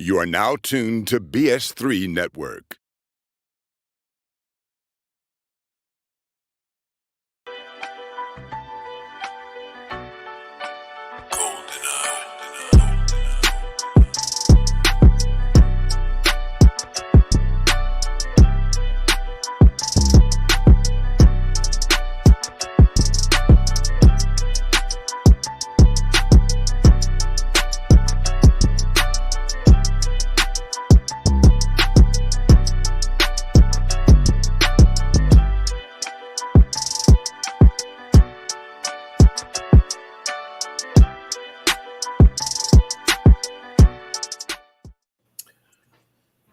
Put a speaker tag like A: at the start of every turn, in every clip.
A: You are now tuned to BS3 Network.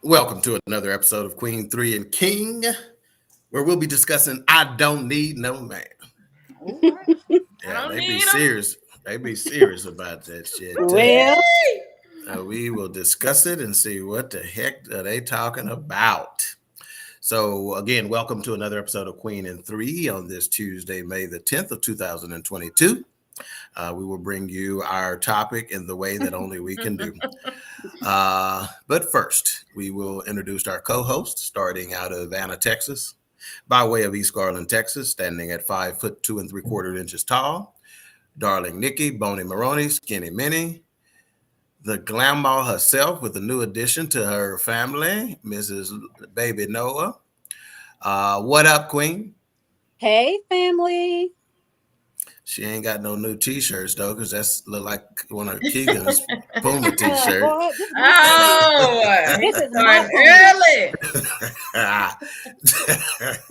B: Welcome to another episode of Queen3 King, where we'll be discussing I Don't Need No Man. Yeah, they be serious. They be serious about that shit.
C: Well,
B: we will discuss it and see what the heck are they talking about. So again, welcome to another episode of Queen3 on this Tuesday, May the 10th of 2022. We will bring you our topic in the way that only we can do. But first, we will introduce our co-host, starting out of Anna, Texas, by way of East Garland, Texas, standing at 5'2 3/4 tall. Darling Nikki, Boney Maroney, Skinny Minnie, the Glamma herself with a new addition to her family, Mrs. Baby Noah. What up, Queen?
C: hey, family.
B: She ain't got no new t-shirts though, because that's look like one of Keegan's Puma t-shirts.
C: This is my early.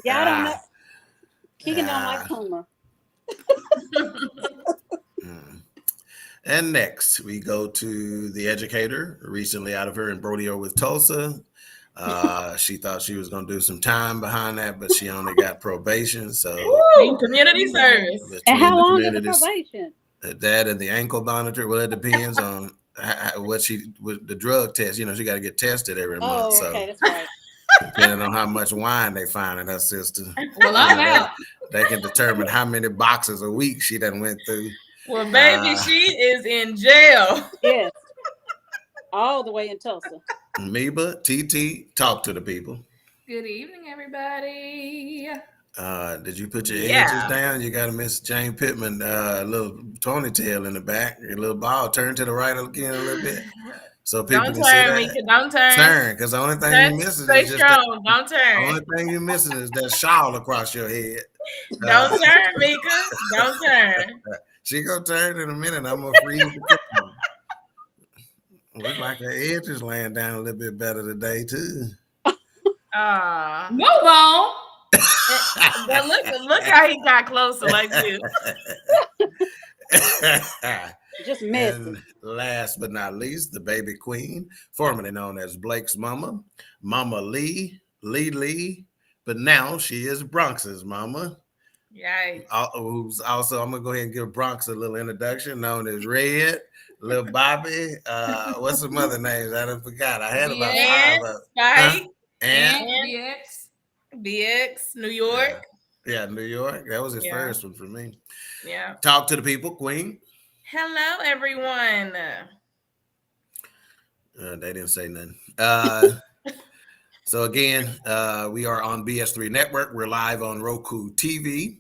C: Y'all don't know. Keegan don't like Puma.
B: And next, we go to the educator, recently out of her in Brodeo with Tulsa. She thought she was going to do some time behind that, but she only got probation. So
D: community service.
C: And how long is the probation?
B: That and the ankle monitor. Well, it depends on what the drug test. You know, she got to get tested every month.
C: So okay, that's right.
B: Depending on how much wine they find in her system.
D: Well, I'm out.
B: They can determine how many boxes a week she done went through.
D: Well, baby, she is in jail.
C: Yes. All the way in Tulsa.
B: Meba, TT, talk to the people.
D: Good evening, everybody.
B: Did you put your edges down? You got to miss Jane Pittman, little ponytail in the back, your little ball. Turn to the right again a little bit. So people
D: don't
B: can
D: turn,
B: see that.
D: Mika, don't turn.
B: Turn, because the only thing you're missing
D: stay
B: is just
D: strong. Don't turn.
B: The only thing you're missing is that shawl across your head.
D: Don't turn, Mika. Don't turn.
B: She gonna turn in a minute. I'm gonna freeze the picture. Looks like her edge is laying down a little bit better today too.
D: Move on. But look how he got closer like this.
C: Just missed.
B: And last but not least, the baby queen, formerly known as Blake's mama, Mama Lee, but now she is Bronx's mama.
D: Yikes.
B: Who's also, I'm gonna go ahead and give Bronx a little introduction, known as Red, Little Bobby. What's some other names? I done forgot. I had about 5 of them.
D: Spike.
B: And
D: BX, New York.
B: Yeah, New York. That was his first one for me.
D: Yeah.
B: Talk to the people, Queen.
D: Hello, everyone.
B: They didn't say nothing. So again, we are on BS3 Network. We're live on Roku TV.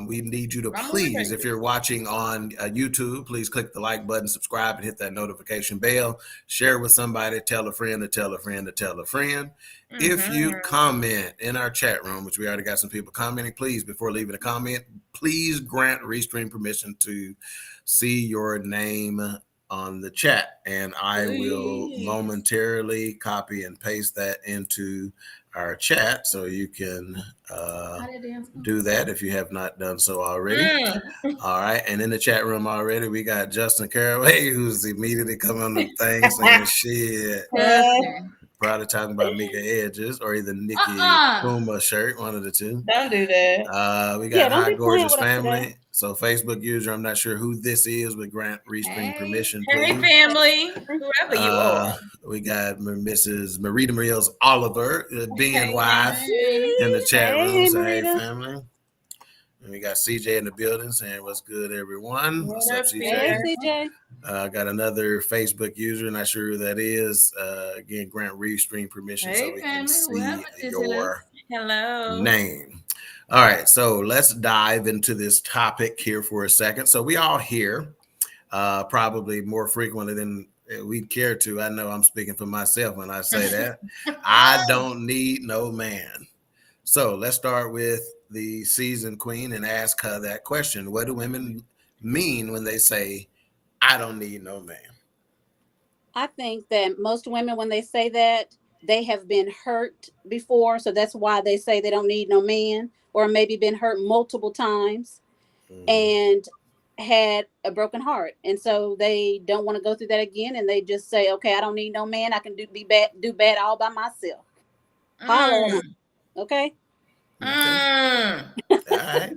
B: We need you to please, if you're watching on YouTube, please click the like button, subscribe, and hit that notification bell. Share with somebody, tell a friend to tell a friend to tell a friend. Mm-hmm. If you comment in our chat room, which we already got some people commenting, please, before leaving a comment, please grant Restream permission to see your name on the chat, and I will momentarily copy and paste that into our chat so you can do that if you have not done so already. All right, and in the chat room already we got Justin Caraway, who's immediately coming on the thing saying shit. Probably talking about Mika Edges or either Nikki Puma shirt, one of the two.
D: Don't do that.
B: We got High Gorgeous Family. So Facebook user, I'm not sure who this is, but grant Restream permission, please.
D: Hey, family, whoever you are.
B: We got Mrs. Marita Mariels Oliver, being wife, in the chat room. So, hey, family. And we got CJ in the building saying, "What's good, everyone?" What's up, CJ?
C: Hey, CJ.
B: Got another Facebook user, not sure who that is. Again, grant restream permission so we can see your name. All right, so let's dive into this topic here for a second. So we all hear, probably more frequently than we'd care to. I know I'm speaking for myself when I say that. I don't need no man. So let's start with the seasoned queen and ask her that question. What do women mean when they say, I don't need no man?
C: I think that most women, when they say that, they have been hurt before. So that's why they say they don't need no man, or maybe been hurt multiple times and had a broken heart. And so they don't want to go through that again. And they just say, okay, I don't need no man. I can do bad all by myself. Holler. Okay.
B: All right.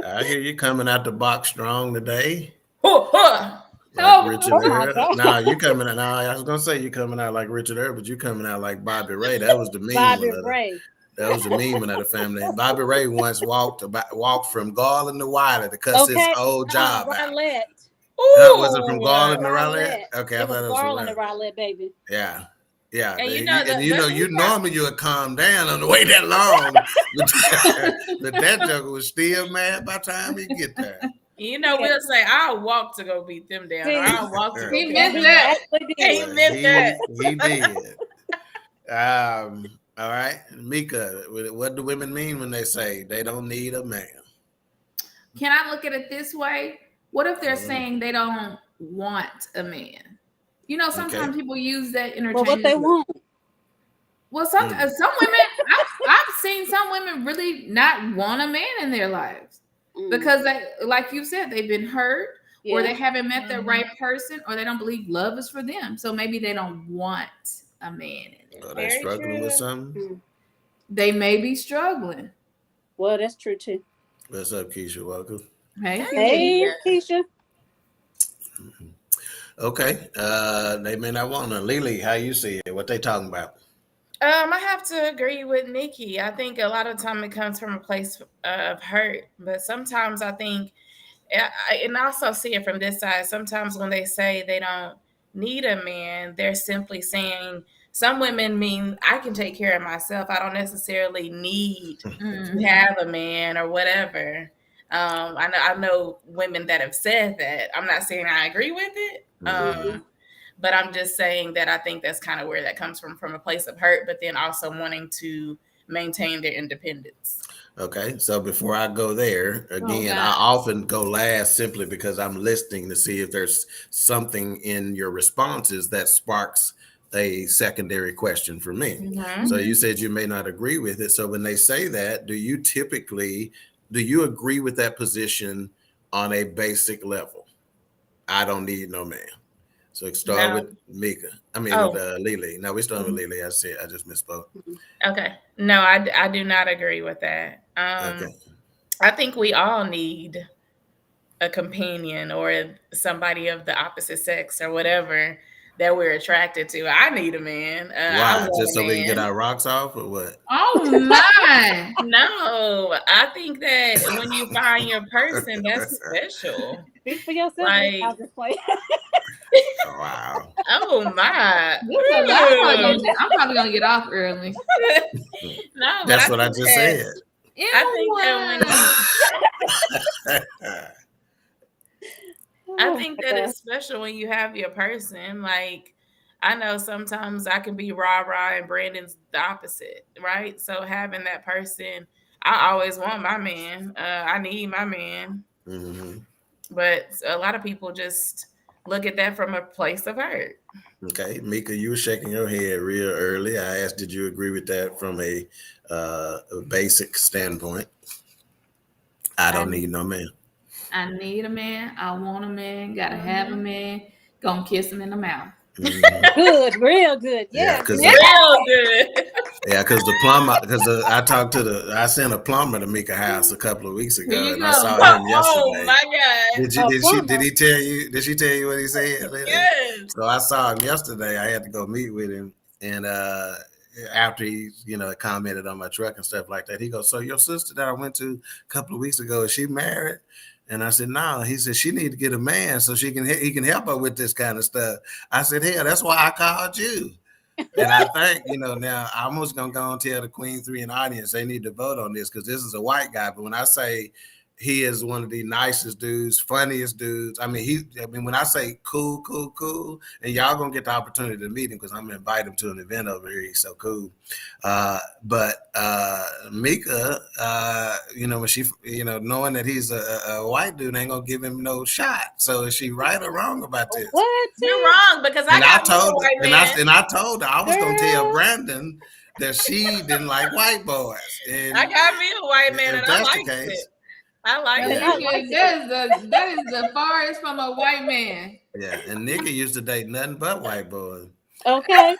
B: I hear you coming out the box strong today. Like Richard Earl. Nah, you coming out. Nah, I was gonna say you coming out like Richard Earl, but you coming out like Bobby Ray. That was the meme. That was the meme of the family. Bobby Ray once walked from Garland to Wiley to cuss his old job out. Was it from Garland to Rowlett? Okay, I thought it was
C: Garland to Rowlett, baby.
B: Yeah. Yeah, and you normally you would calm down on the way that long, but that joker was still mad by the time he get there.
D: We'll say, I'll walk to go beat them down. Or I'll walk to go
C: He meant that.
B: He did. All right. Mika, what do women mean when they say they don't need a man?
E: Can I look at it this way? What if they're saying they don't want a man? Sometimes people use that interchangeably.
C: Well, what they want.
E: Well, some women, I've seen some women really not want a man in their lives because, like you said, they've been hurt or they haven't met the right person or they don't believe love is for them. So maybe they don't want a man in
B: their they're struggling with something?
E: They may be struggling.
C: Well, that's true, too.
B: What's up, Keisha? Welcome.
C: Hey, Keisha.
B: Okay. They may not want to. Lily, how you see it? What they talking about?
D: I have to agree with Nikki. I think a lot of time it comes from a place of hurt, but sometimes I think, and I also see it from this side, sometimes when they say they don't need a man, they're simply saying, some women mean I can take care of myself. I don't necessarily need to have a man or whatever. I know women that have said that. I'm not saying I agree with it. But I'm just saying that I think that's kind of where that comes from a place of hurt, but then also wanting to maintain their independence.
B: Okay, so before I go there, again, I often go last simply because I'm listening to see if there's something in your responses that sparks a secondary question for me. So you said you may not agree with it. So when they say that, do you agree with that position on a basic level? I don't need no man. So start with Mika. With Lily. No, we start with Lily. I just misspoke.
D: Okay. No, I do not agree with that. I think we all need a companion or somebody of the opposite sex or whatever that we're attracted to. I need a man.
B: Why? Just so we can get our rocks off or what?
E: Oh my.
D: No, I think that when you find your person, that's special.
C: Speak for yourself. I'll just play.
B: Oh, wow.
D: Oh my.
E: I'm probably gonna get off early.
D: No,
B: that's what I just said.
D: I think that it's special when you have your person. Like, I know sometimes I can be rah-rah and Brandon's the opposite, right? So having that person, I always want my man. I need my man. But a lot of people just look at that from a place of hurt.
B: Okay, Mika, you were shaking your head real early. I asked, did you agree with that from a basic standpoint? I don't need no man.
E: I need a man. I want a man. Gotta have a man. Gonna kiss him in the mouth.
C: Good, real good. Yeah,
D: real good.
B: Yeah, because the plumber, I sent a plumber to Mika house a couple of weeks ago, and I saw him yesterday.
D: Oh my God!
B: Did he tell you? Did she tell you what he said?
D: Yes.
B: So I saw him yesterday. I had to go meet with him, and after he, commented on my truck and stuff like that, he goes, "So your sister that I went to a couple of weeks ago, is she married?" And I said, "No." He said, "She need to get a man so he can help her with this kind of stuff." I said, "Hell, that's why I called you." And I think, now I'm almost going to go and tell the Queen3 and audience they need to vote on this, because this is a white guy. But when I say he is one of the nicest dudes, funniest dudes, when I say cool, and y'all going to get the opportunity to meet him because I'm going to invite him to an event over here. He's so cool. But Mika, when she, knowing that he's a white dude, ain't going to give him no shot. So is she right or wrong about this?
C: What?
D: You're wrong, because I told her,
B: and I told her I was going to tell Brandon that she didn't like white boys. And
D: I got me a white man, and I like it. I like it.
E: That is the farthest from a white man.
B: Yeah, and Nikki used to date nothing but white boys.
C: Okay.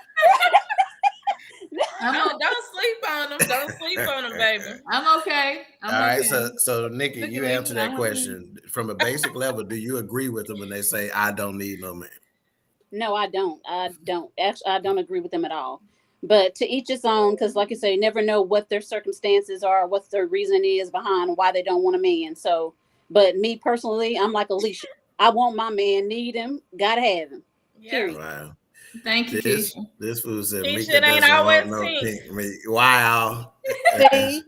D: Don't sleep on them. Don't sleep on them, baby.
E: I'm okay.
B: All right, so Nikki, you answer that question from a basic level. Do you agree with them when they say, "I don't need no man"?
C: No, I don't. Actually, I don't agree with them at all. But to each his own, because like you say, you never know what their circumstances are, what their reason is behind why they don't want a man. So, but me personally, I'm like Alicia. I want my man, need him, gotta have him.
D: Yeah.
B: Wow.
E: Thank you, Keisha.
B: This fool said
D: Keisha ain't always
B: pink. Wow.
C: It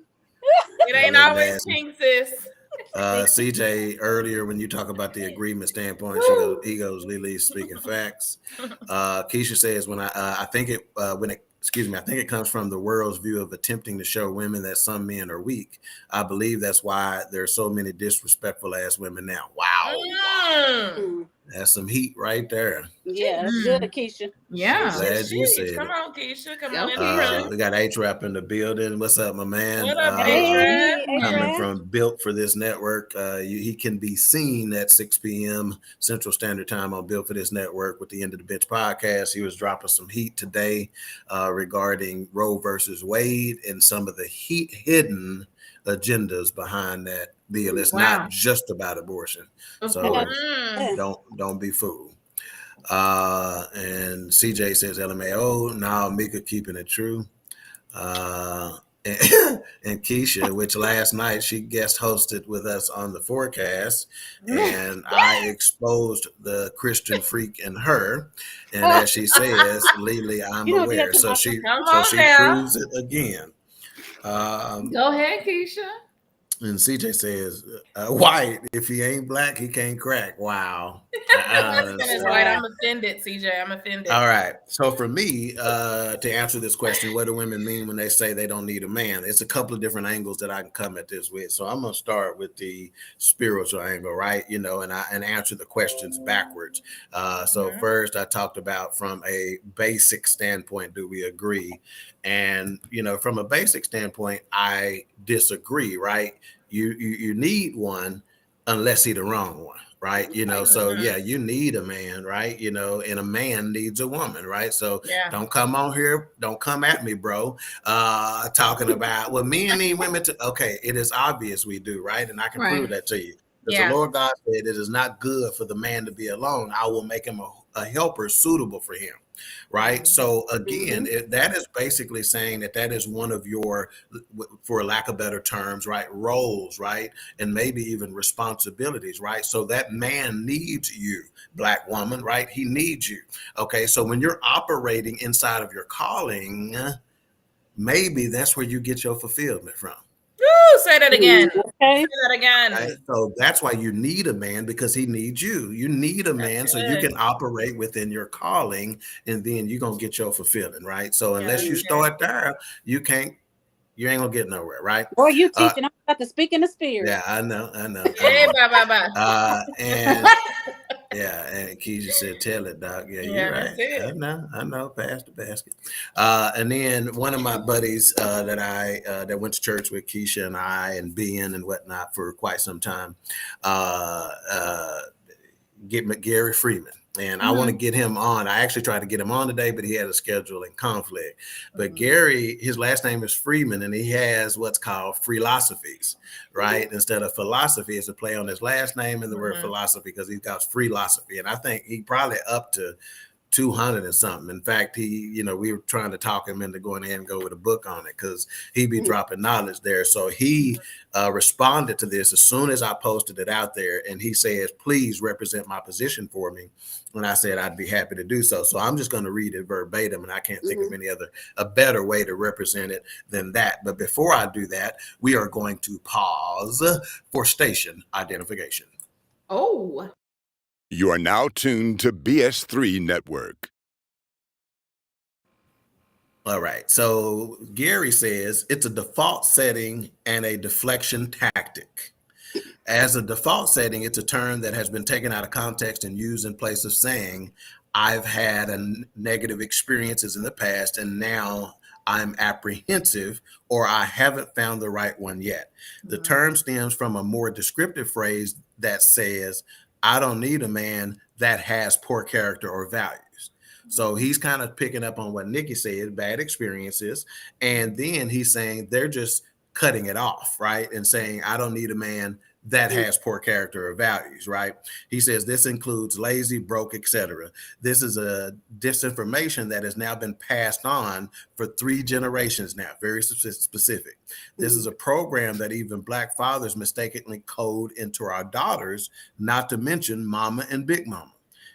D: ain't always pink, sis.
B: CJ, earlier when you talk about the agreement standpoint, he goes, Lily's speaking facts. Keisha says, I think it comes from the world's view of attempting to show women that some men are weak. I believe that's why there are so many disrespectful ass women now. Wow. That's some heat right there.
C: Yeah, that's good, Keisha.
E: Yeah.
B: Glad you said
D: Come
B: it.
D: on, Keisha. Come on.
B: We got A-Trap in the building. What's up, my man?
D: What up, A-Trap?
B: Coming from Built for This Network. He can be seen at 6 p.m. Central Standard Time on Built for This Network with the End of the Bench podcast. He was dropping some heat today regarding Roe versus Wade and some of the hidden agendas behind that bill. It's not just about abortion. So don't be fooled. And CJ says LMAO, now Mika keeping it true. And Keisha, which last night she guest hosted with us on the forecast, and I exposed the Christian freak in her. And as she says, Lily, I'm aware. So she proves it again.
E: Go ahead, Keisha.
B: And CJ says, white, if he ain't black, he can't crack. Wow.
D: I'm offended, CJ. I'm offended.
B: All right. So for me, to answer this question, what do women mean when they say they don't need a man? It's a couple of different angles that I can come at this with. So I'm going to start with the spiritual angle, right? And answer the questions backwards. First, I talked about from a basic standpoint, do we agree? And, from a basic standpoint, I disagree, right? You need one unless he's the wrong one, right? You need a man, right? And a man needs a woman, right? So don't come on here, don't come at me, bro, talking about, well, men need women to, okay, it is obvious we do, right? And I can prove that to you. Because the Lord God said it is not good for the man to be alone. I will make him a helper suitable for him. Right. So again, that is basically saying that is one of your, for lack of better terms, right, roles, right, and maybe even responsibilities, right? So that man needs you, black woman, right? He needs you. Okay. So when you're operating inside of your calling, maybe that's where you get your fulfillment from.
D: Ooh, say that again. Okay. Say that again.
B: Right? So that's why you need a man, because he needs you. You need a man so you can operate within your calling, and then you're going to get your fulfilling, right? So unless you start there, you ain't going to get nowhere, right?
C: Boy, you teaching, I'm about to speak in the spirit.
B: Yeah, I know.
D: Hey, bye.
B: And Keisha said, tell it, Doc. Yeah, you're right. I know, pass the basket. And then one of my buddies that went to church with Keisha and I and Ben and whatnot for quite some time, Gary Freeman. And I want to get him on. I actually tried to get him on today, but he had a scheduling conflict. But Gary, his last name is Freeman, and he has what's called philosophies, right? Instead of philosophy, it's a play on his last name and the word philosophy, because he's got philosophy. And I think he probably up to 200 and something. In fact, we were trying to talk him into going ahead and go with a book on it because he'd be dropping knowledge there. So he responded to this as soon as I posted it out there, and he says, please represent my position for me. And I said I'd be happy to do so. So I'm just going to read it verbatim, and I can't think of a better way to represent it than that. But before I do that, we are going to pause for station identification.
E: Oh.
A: You are now tuned to BS3 Network.
B: All right. So Gary says it's a default setting and a deflection tactic. As a default setting, it's a term that has been taken out of context and used in place of saying, I've had negative experiences in the past and now I'm apprehensive, or I haven't found the right one yet. The term stems from a more descriptive phrase that says, I don't need a man that has poor character or values. So he's kind of picking up on what Nikki said, bad experiences. And then he's saying they're just cutting it off, right? And saying, I don't need a man that has poor character or values, right? He says this includes lazy, broke, etc. This is a disinformation that has now been passed on for 3 generations now, very specific. This is a program that even Black fathers mistakenly code into our daughters, not to mention mama and big mama.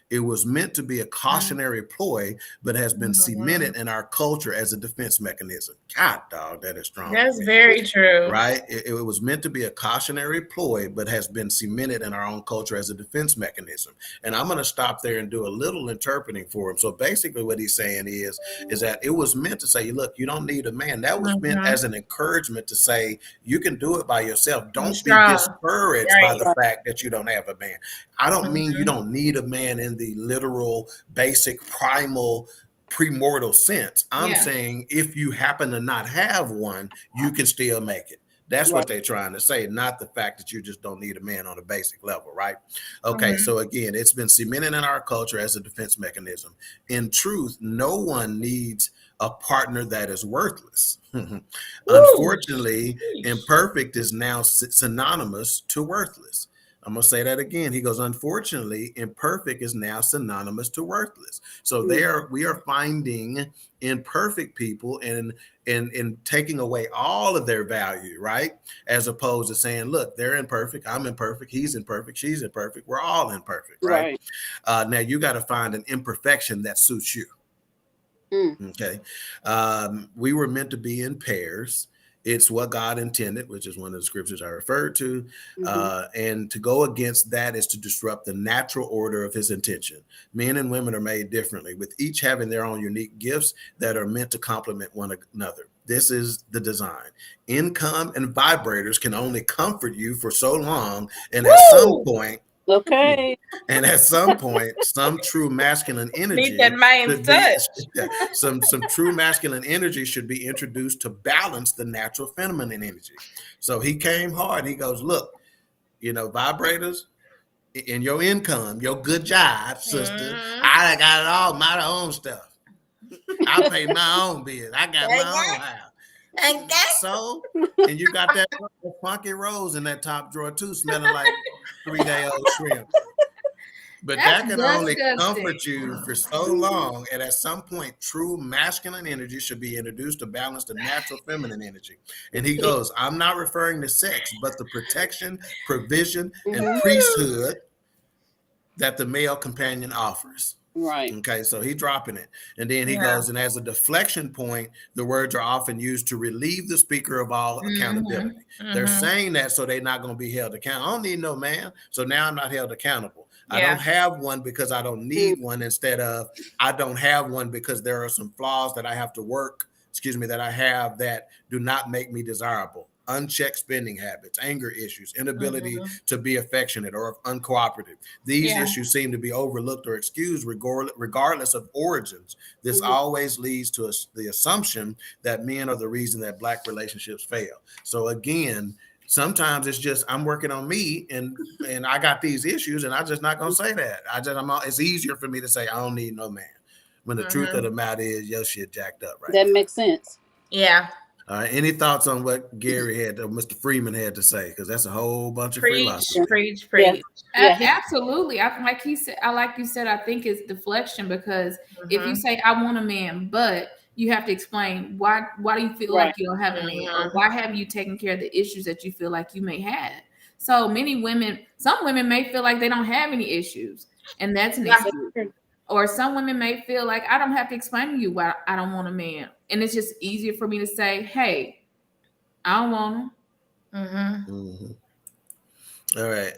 B: It was meant to be a cautionary ploy, but has been cemented in our culture as a defense mechanism. God, dog, that is strong.
D: That's very true.
B: Right? It was meant to be a cautionary ploy, but has been cemented in our own culture as a defense mechanism. And I'm going to stop there and do a little interpreting for him. So basically what he's saying is that it was meant to say, look, you don't need a man. That was meant as an encouragement to say, you can do it by yourself. Don't be discouraged by the fact that you don't have a man. I don't mean you don't need a man in the literal, basic, primal, premortal sense. I'm saying if you happen to not have one, you can still make it. That's what they're trying to say, not the fact that you just don't need a man on a basic level, right? Okay, so again, it's been cemented in our culture as a defense mechanism. In truth, no one needs a partner that is worthless. Unfortunately, imperfect is now synonymous to worthless. I'm going to say that again. He goes, unfortunately, imperfect is now synonymous to worthless. So we are finding imperfect people and taking away all of their value, right? As opposed to saying, look, they're imperfect. I'm imperfect. He's imperfect. She's imperfect. We're all imperfect, right? Now you got to find an imperfection that suits you. Okay. We were meant to be in pairs. It's what God intended, which is one of the scriptures I referred to. And to go against that is to disrupt the natural order of his intention. Men and women are made differently, with each having their own unique gifts that are meant to complement one another. This is the design. Income and vibrators can only comfort you for so long. And at some point, and at some point, some true masculine energy, some true masculine energy should be introduced to balance the natural feminine energy. So he came hard. He goes, look, vibrators in your income, your good job, sister. I got it all, my own stuff. I pay my own bills. I got my own house. And you got that funky rose in that top drawer too, smelling like 3-day-old shrimp. But that can only comfort you for so long. And at some point, true masculine energy should be introduced to balance the natural feminine energy. And he goes, I'm not referring to sex, but the protection, provision, and priesthood that the male companion offers.
C: Right.
B: Okay, so he's dropping it. And then he goes, and as a deflection point, the words are often used to relieve the speaker of all accountability. They're saying that so they're not going to be held accountable. I don't need no man, so now I'm not held accountable. I don't have one because I don't need one, instead of I don't have one because there are some flaws that I have to that I have that do not make me desirable. Unchecked spending habits, anger issues, inability to be affectionate or uncooperative. These issues seem to be overlooked or excused regardless of origins. This always leads to the assumption that men are the reason that Black relationships fail. So again, sometimes it's just I'm working on me and I got these issues and I'm just not going to say that. It's easier for me to say I don't need no man when the truth of the matter is your shit jacked up, right?
C: That makes sense.
D: Yeah.
B: Any thoughts on what Mr. Freeman had to say? Because that's a whole bunch of philosophy.
D: Preach.
E: Absolutely. Like you said, I think it's deflection, because if you say I want a man, but you have to explain why do you feel like you don't have a man, or why have you taken care of the issues that you feel like you may have? So some women may feel like they don't have any issues, and that's an excuse. Or some women may feel like I don't have to explain to you why I don't want a man, and it's just easier for me to say, hey, I don't want him.
B: All right.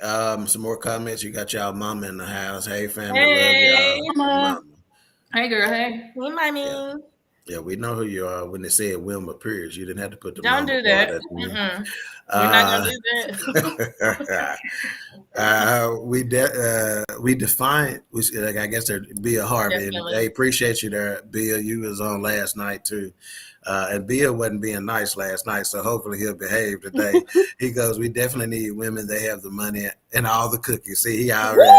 B: Some more comments. You got y'all mama in the house. Hey, family.
D: Hey.
B: Love y'all. Mama.
E: Hey, girl. Hey.
D: Hey, mommy.
B: Yeah, we know who you are. When they said Wilma Pierce, you didn't have to put the
D: Don't
B: mama
D: do that.
B: We're
D: not gonna do
B: that. We define. I guess there'd be a Harvey. And they appreciate you there, Bill. You was on last night too. And Bill wasn't being nice last night, so hopefully he'll behave today. He goes, we definitely need women. They have the money and all the cookies. See, he already.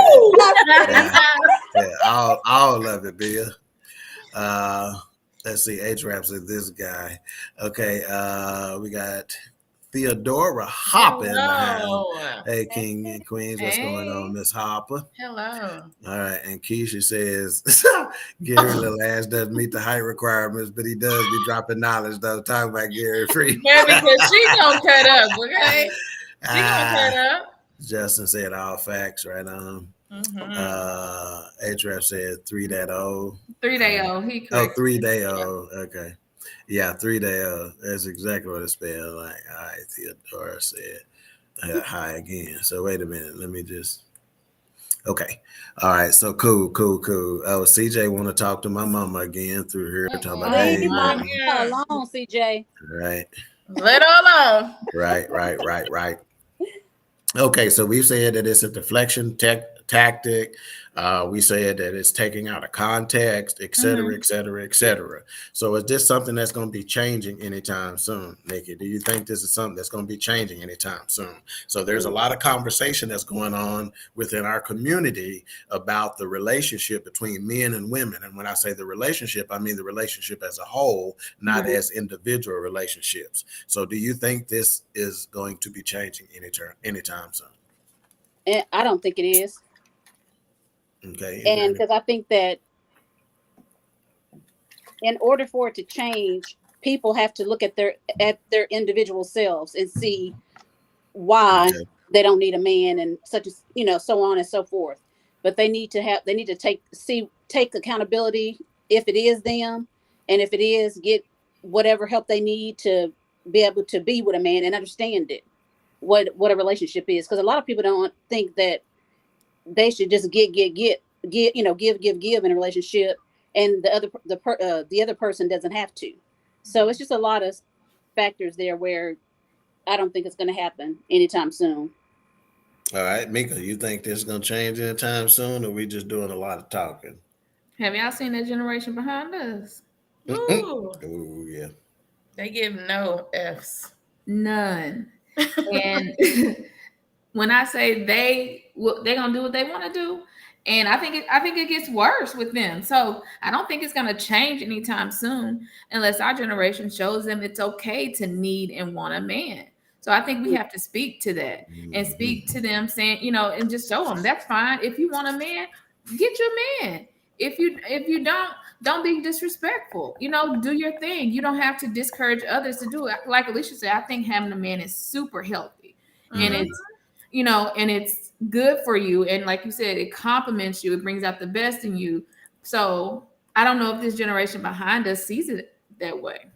B: All of it, Bill. Let's see. H-Rap said this guy. Okay. We got Theodora Hopper in the house. Hey, King and Queens. What's going on, Miss Hopper?
D: Hello.
B: All right. And Keisha says, Gary little ass doesn't meet the height requirements, but he does be dropping knowledge, though. Talk about Gary Free.
D: Yeah, because she gonna cut up, okay? She gonna cut up.
B: Justin said all facts, right on. H-Rap said 3-0.
E: 3-0. He correct.
B: 3-0. Okay. Yeah, 3-0. That's exactly what it spelled like. All right, Theodora said hi again. So wait a minute. Let me just. Okay. All right. So cool. Oh, CJ want to talk to my mama again through here. Talking about, hey,
C: mama. Alone, CJ.
B: Right.
D: Let her alone.
B: Right. Okay, so we said that it's a deflection tactic. We said that it's taking out of context, et cetera. So is this something that's going to be changing anytime soon, Nikki? Do you think this is something that's going to be changing anytime soon? So there's a lot of conversation that's going on within our community about the relationship between men and women. And when I say the relationship, I mean the relationship as a whole, not as individual relationships. So do you think this is going to be changing anytime soon?
C: I don't think it is.
B: Okay.
C: And because I think that in order for it to change, people have to look at their individual selves and see why they don't need a man, and such as, so on and so forth. But they need to take accountability if it is them, and if it is, get whatever help they need to be able to be with a man and understand it, what a relationship is. Because a lot of people don't think that they should just give in a relationship, and the other person doesn't have to. So it's just a lot of factors there where I don't think it's going to happen anytime soon.
B: All right, Mika, you think this is going to change anytime soon, or we just doing a lot of talking?
E: Have y'all seen that generation behind us?
D: Ooh,
B: yeah.
D: They give no F's.
E: None. And when I say they're gonna do what they want to do, and I think it gets worse with them. So I don't think it's gonna change anytime soon unless our generation shows them it's okay to need and want a man. So I think we have to speak to that and speak to them, saying, and just show them that's fine. If you want a man, get your man. If you don't be disrespectful. Do your thing. You don't have to discourage others to do it. Like Alicia said, I think having a man is super healthy, and it's and it's good for you. And like you said, it compliments you. It brings out the best in you. So I don't know if this generation behind us sees it that way.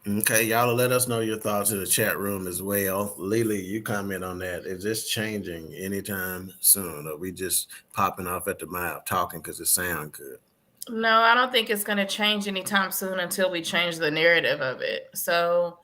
B: Okay, y'all let us know your thoughts in the chat room as well. Lily, you comment on that. Is this changing anytime soon? Or are we just popping off at the mouth talking because it sounds good?
D: No, I don't think it's going to change anytime soon until we change the narrative of it. So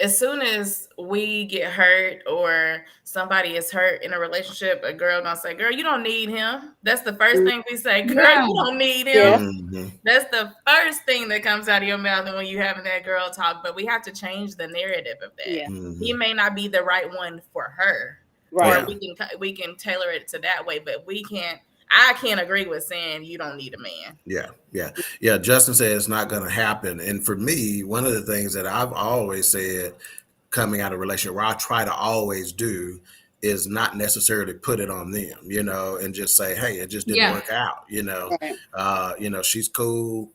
D: as soon as we get hurt or somebody is hurt in a relationship, a girl gonna say, girl, you don't need him. That's the first thing we say, girl, you don't need him. That's the first thing that comes out of your mouth when you having that girl talk. But we have to change the narrative of that. He may not be the right one for her. Right. Or we can tailor it to that way, but we can't. I can't agree with saying you don't need a man.
B: Yeah. Justin said it's not going to happen. And for me, one of the things that I've always said coming out of a relationship, where I try to always do, is not necessarily put it on them, and just say, hey, it just didn't work out,
C: Right.
B: she's cool,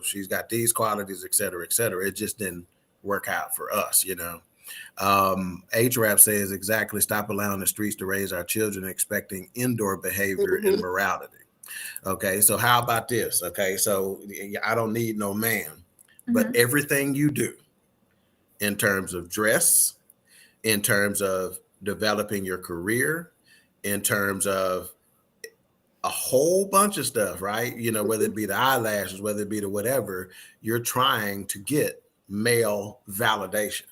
B: she's got these qualities, et cetera, et cetera. It just didn't work out for us, H-Rap says exactly, stop allowing the streets to raise our children expecting indoor behavior and morality. Okay, so how about this? Okay, so I don't need no man, but everything you do in terms of dress, in terms of developing your career, in terms of a whole bunch of stuff, right? Whether it be the eyelashes, whether it be the whatever, you're trying to get male validation.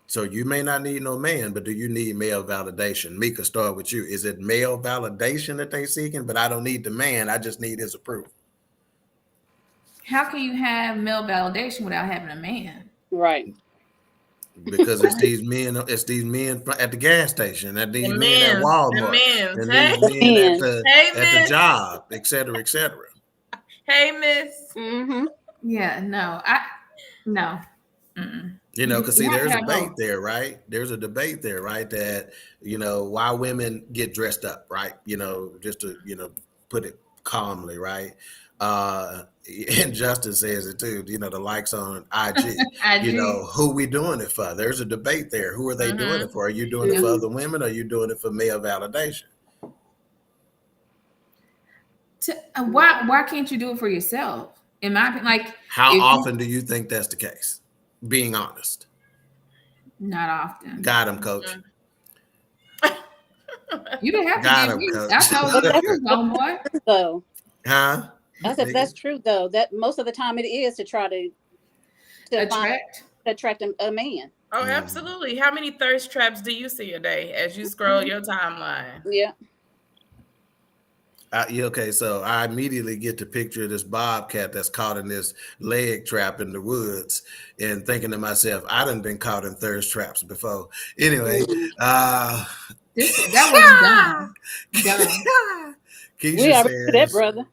B: So you may not need no man, but do you need male validation? Mika, start with you. Is it male validation that they seeking? But I don't need the man. I just need his approval.
E: How can you have male validation without having a man?
C: Right.
B: Because it's these men at the gas station, at these men at Walmart, and these men at the job, et cetera, et cetera.
D: Hey, miss.
E: Yeah, no.
B: Because see, there's a debate there, right? There's a debate there, right? That, why women get dressed up, right? Just to, put it calmly, right? And Justin says it too, the likes on IG, who we doing it for? There's a debate there. Who are they doing it for? Are you doing it for other women? Or are you doing it for male validation?
E: Why can't you do it for yourself? In my opinion, like,
B: how often do you think that's the case? Being honest.
E: Not often.
B: Got him, coach.
E: You didn't have to give me. That's how homeboy.
C: So,
B: huh?
C: I said that's true though. That most of the time it is to try to attract a man.
D: Oh, absolutely. How many thirst traps do you see a day as you scroll your timeline?
C: Yeah.
B: Okay, so I immediately get to picture this bobcat that's caught in this leg trap in the woods, and thinking to myself, I done been caught in thirst traps before. Anyway,
E: that was dumb.
B: Keisha says,
C: that, brother.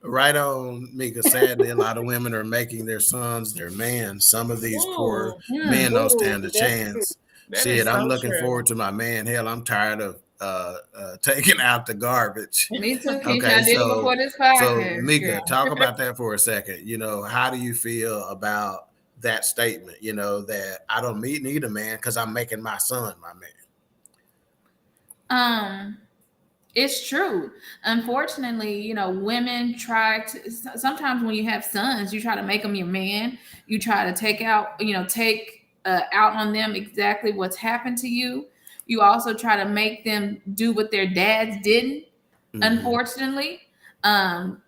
B: Right on, Mika. Sadly, a lot of women are making their sons their man. Some of these poor men don't stand a chance. Shit, I'm looking forward to my man. Hell, I'm tired of taking out the garbage.
E: Me too.
B: Okay, so Mika, talk about that for a second. How do you feel about that statement? That I don't need a man because I'm making my son my man.
E: It's true. Unfortunately, women try to. Sometimes when you have sons, you try to make them your man. You try to take out on them exactly what's happened to you. You also try to make them do what their dads didn't, unfortunately. So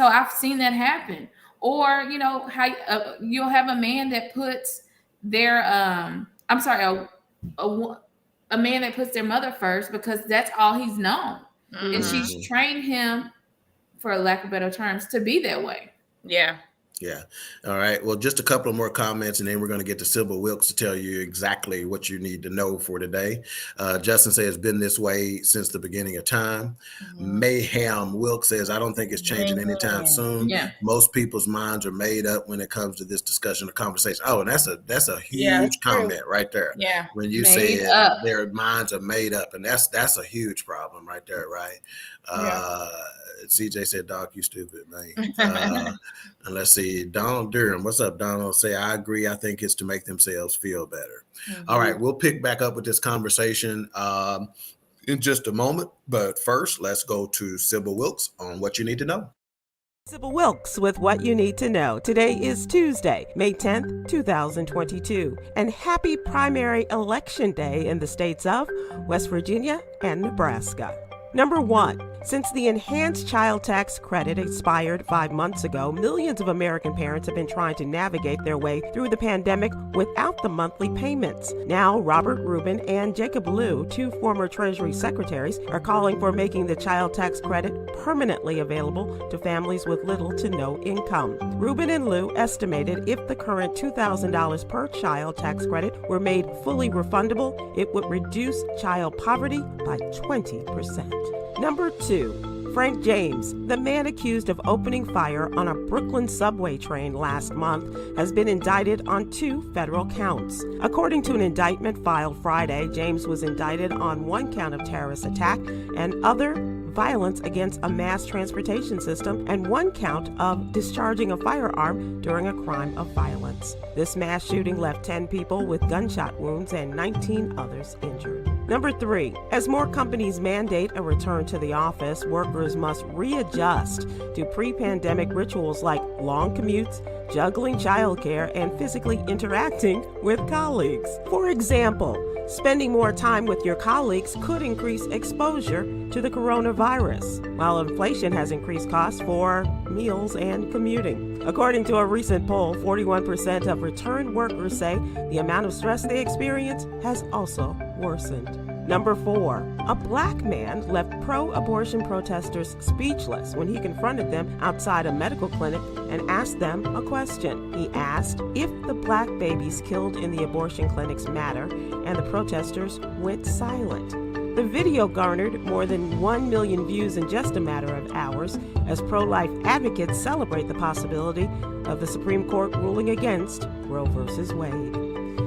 E: I've seen that happen. Or, how you'll have a man that puts their, a man that puts their mother first because that's all he's known. And she's trained him, for lack of better terms, to be that way.
D: Yeah.
B: Yeah. All right. Well, just a couple of more comments, and then we're going to get to Sybil Wilkes to tell you exactly what you need to know for today. Justin says it's been this way since the beginning of time. Mayhem Wilkes says, I don't think it's changing anytime soon.
E: Yeah.
B: Most people's minds are made up when it comes to this discussion or conversation. Oh, and that's a huge comment right there.
D: Yeah.
B: When you say their minds are made up, and that's a huge problem right there, right? CJ said, "Doc, you stupid, man." And let's see, Donald Durham. What's up, Donald? Say, I agree. I think it's to make themselves feel better. All right, we'll pick back up with this conversation in just a moment. But first, let's go to Sybil Wilkes on what you need to know.
F: Sybil Wilkes with what you need to know. Today is Tuesday, May 10th, 2022. And happy primary election day in the states of West Virginia and Nebraska. Number 1, since the enhanced child tax credit expired 5 months ago, millions of American parents have been trying to navigate their way through the pandemic without the monthly payments. Now, Robert Rubin and Jacob Lew, 2 former Treasury secretaries, are calling for making the child tax credit permanently available to families with little to no income. Rubin and Lew estimated if the current $2,000 per child tax credit were made fully refundable, it would reduce child poverty by 20%. Number 2. Frank James, the man accused of opening fire on a Brooklyn subway train last month, has been indicted on 2 federal counts. According to an indictment filed Friday, James was indicted on 1 count of terrorist attack and other violence against a mass transportation system and 1 count of discharging a firearm during a crime of violence. This mass shooting left 10 people with gunshot wounds and 19 others injured. Number 3, as more companies mandate a return to the office, workers must readjust to pre-pandemic rituals like long commutes, juggling childcare, and physically interacting with colleagues. For example, spending more time with your colleagues could increase exposure to the coronavirus, while inflation has increased costs for meals and commuting. According to a recent poll, 41% of returned workers say the amount of stress they experience has also worsened. Number 4, a black man left pro-abortion protesters speechless when he confronted them outside a medical clinic and asked them a question. He asked if the black babies killed in the abortion clinics matter, and the protesters went silent. The video garnered more than 1 million views in just a matter of hours as pro-life advocates celebrate the possibility of the Supreme Court ruling against Roe v. Wade.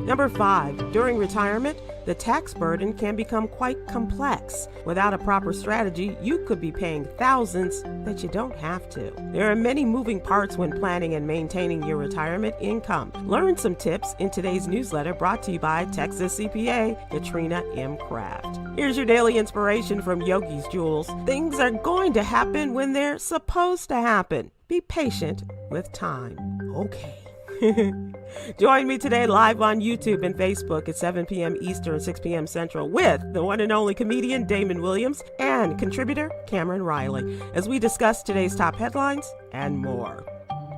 F: Number 5, during retirement, the tax burden can become quite complex. Without a proper strategy, you could be paying thousands that you don't have to. There are many moving parts when planning and maintaining your retirement income. Learn some tips in today's newsletter brought to you by Texas CPA Katrina M. Kraft. Here's your daily inspiration from Yogi's Jewels. Things are going to happen when they're supposed to happen. Be patient with time. Okay. Join me today live on YouTube and Facebook at 7 p.m. Eastern, 6 p.m. Central with the one and only comedian Damon Williams and contributor Cameron Riley as we discuss today's top headlines and more.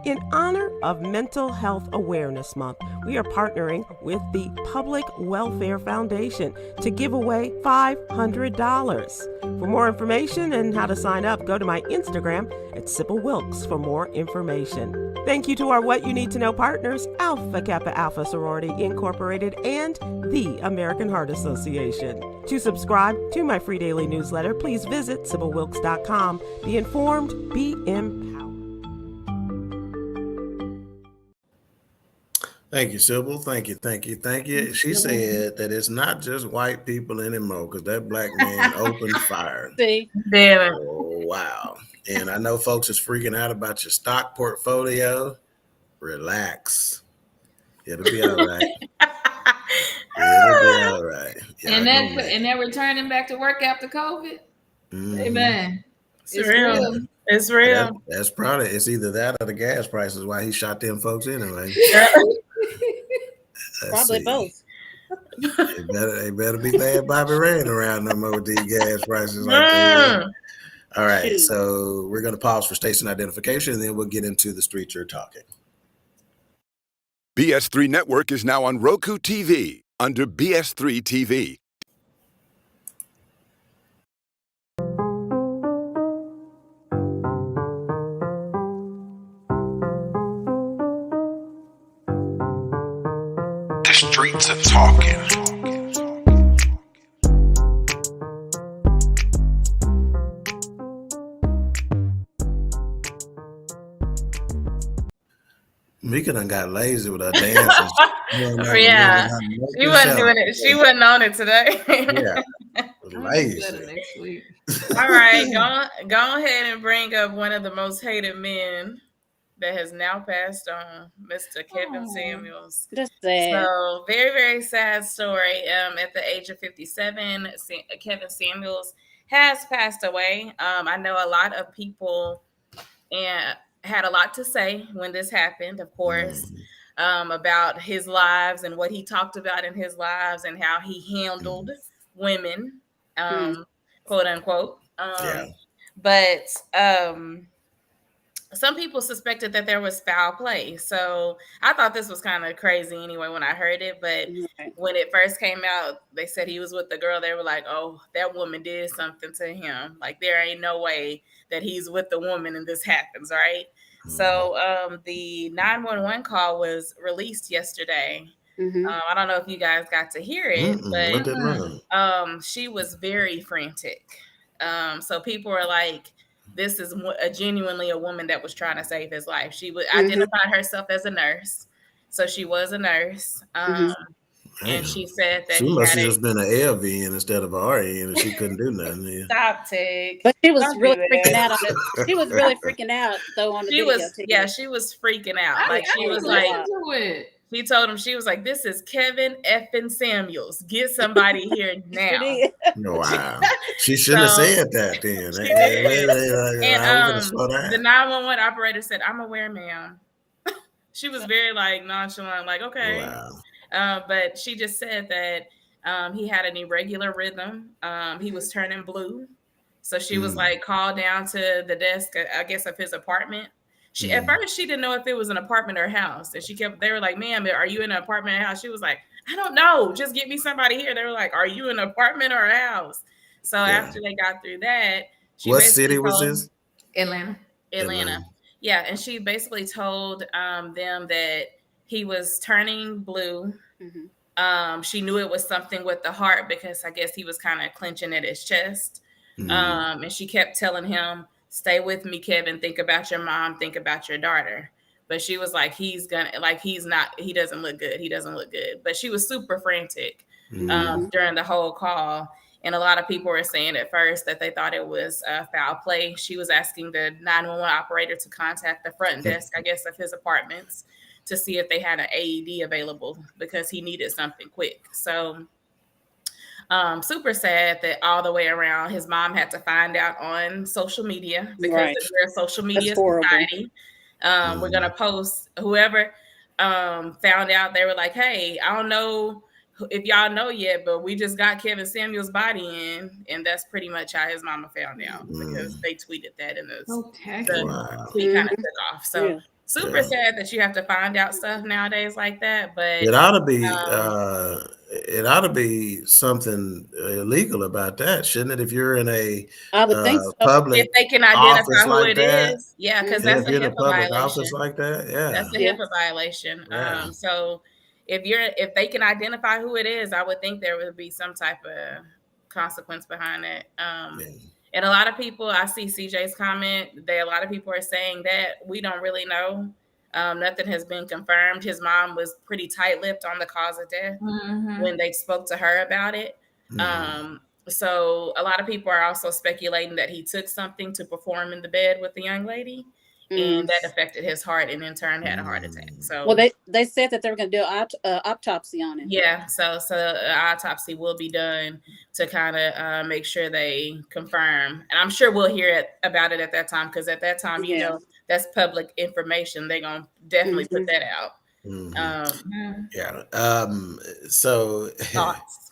F: In honor of Mental Health Awareness Month, we are partnering with the Public Welfare Foundation to give away $500. For more information and how to sign up, go to my Instagram at Sybil Wilkes for more information. Thank you to our What You Need to Know partners, Alpha Kappa Alpha Sorority Incorporated and the American Heart Association. To subscribe to my free daily newsletter, please visit SybilWilkes.com. Be informed, be empowered.
B: Thank you, Sybil. Thank you. She said that it's not just white people anymore because that black man opened fire.
C: See?
D: Damn.
B: Oh, wow. And I know folks is freaking out about your stock portfolio. Relax. It'll be all right. It'll be all right.
E: And they're returning back to work after COVID.
B: Mm-hmm.
E: Amen.
D: It's real. It's real.
B: That's probably, it's either that or the gas prices why he shot them folks anyway.
C: Probably both.
B: They better be glad Bobby ran around them with these gas prices like that. All right, so we're going to pause for station identification, and then we'll get into the street you're talking.
A: BS3 Network is now on Roku TV under BS3 TV.
G: The streets are talking.
B: Mika done got lazy with her dances.
D: Yeah, she wasn't doing it. She wasn't on it today.
B: Yeah, lazy.
E: Next week.
D: All right, go ahead and bring up one of the most hated men that has now passed on, Mr. Kevin Samuels.
C: That's sad.
D: So very, very sad story. At the age of 57, Kevin Samuels has passed away. I know a lot of people had a lot to say when this happened, of course, about his lives and what he talked about in his lives and how he handled women, quote unquote. But some people suspected that there was foul play. So I thought this was kind of crazy anyway when I heard it. But when it first came out, they said he was with the girl. They were like, oh, that woman did something to him. Like, there ain't no way that he's with the woman and this happens, right? So the 911 call was released yesterday. I don't know if you guys got to hear it, but she was very frantic. So people are like, this is genuinely a woman that was trying to save his life. She would identify herself as a nurse. So she was a nurse. And she said that
B: she
D: he
B: must
D: had
B: have just been an LVN instead of an RN, and she couldn't do nothing. Yeah.
D: Stop, Tig.
C: But she was really freaking out on it. She was really freaking out though on the video.
D: She was freaking out. She was she told him, she was like, this is Kevin effing Samuels. Get somebody here now.
B: Wow. She shouldn't have said that then.
D: The 911 operator said, I'm aware, ma'am. She was very nonchalant, okay.
B: Wow.
D: But she just said that he had an irregular rhythm. He was turning blue. So she was called down to the desk, I guess, of his apartment. At first she didn't know if it was an apartment or a house. And they were like, ma'am, are you in an apartment or a house? She was like, I don't know. Just get me somebody here. They were like, are you in an apartment or a house? So after they got through that,
B: what city was this?
E: Atlanta.
D: Yeah. And she basically told them that he was turning blue. She knew it was something with the heart because I guess he was kind of clenching at his chest. And she kept telling him, stay with me, Kevin. Think about your mom. Think about your daughter. But she was like, he doesn't look good. He doesn't look good. But she was super frantic during the whole call. And a lot of people were saying at first that they thought it was foul play. She was asking the 911 operator to contact the front desk, I guess, of his apartments to see if they had an AED available because he needed something quick. So super sad that all the way around his mom had to find out on social media because we're a social media society. We're going to post whoever found out. They were like, hey, I don't know if y'all know yet, but we just got Kevin Samuels' body in. And that's pretty much how his mama found out because they tweeted that and the tweet kind of took off. So super sad that you have to find out stuff nowadays like that. But
B: it ought to be something illegal about that, shouldn't it? If you're in a public,
D: if they can identify who it
B: is,
D: because that's a HIPAA violation.
B: Office like that,
D: that's a HIPAA violation. So if they can identify who it is, I would think there would be some type of consequence behind it. And a lot of people, I see CJ's comment, a lot of people are saying that we don't really know. Nothing has been confirmed. His mom was pretty tight-lipped on the cause of death when they spoke to her about it. So a lot of people are also speculating that he took something to perform in the bed with the young lady. And that affected his heart and in turn had a heart attack. So
C: they said that they were going to do an autopsy on him.
D: Yeah, so an autopsy will be done to kind of make sure they confirm. And I'm sure we'll hear about it at that time because at that time, you know, that's public information. They're going to definitely put that out.
B: So
D: thoughts?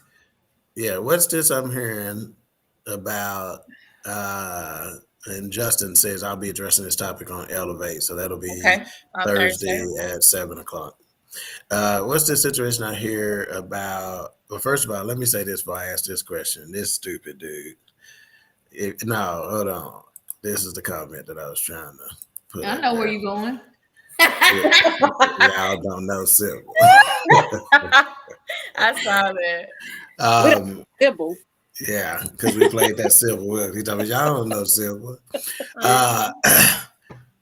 B: Yeah, what's this I'm hearing about? And Justin says I'll be addressing this topic on Elevate, so that'll be Thursday at 7:00. What's the situation I hear about? Well, first of all, let me say this before I ask this question. This stupid dude. No, hold on. This is the comment that I was trying to put.
E: I know where you're going.
B: Y'all don't know Sybil.
D: I saw that.
C: Sybil.
B: Yeah, because we played that Sybil Wilkes. He told me, y'all don't know Sybil.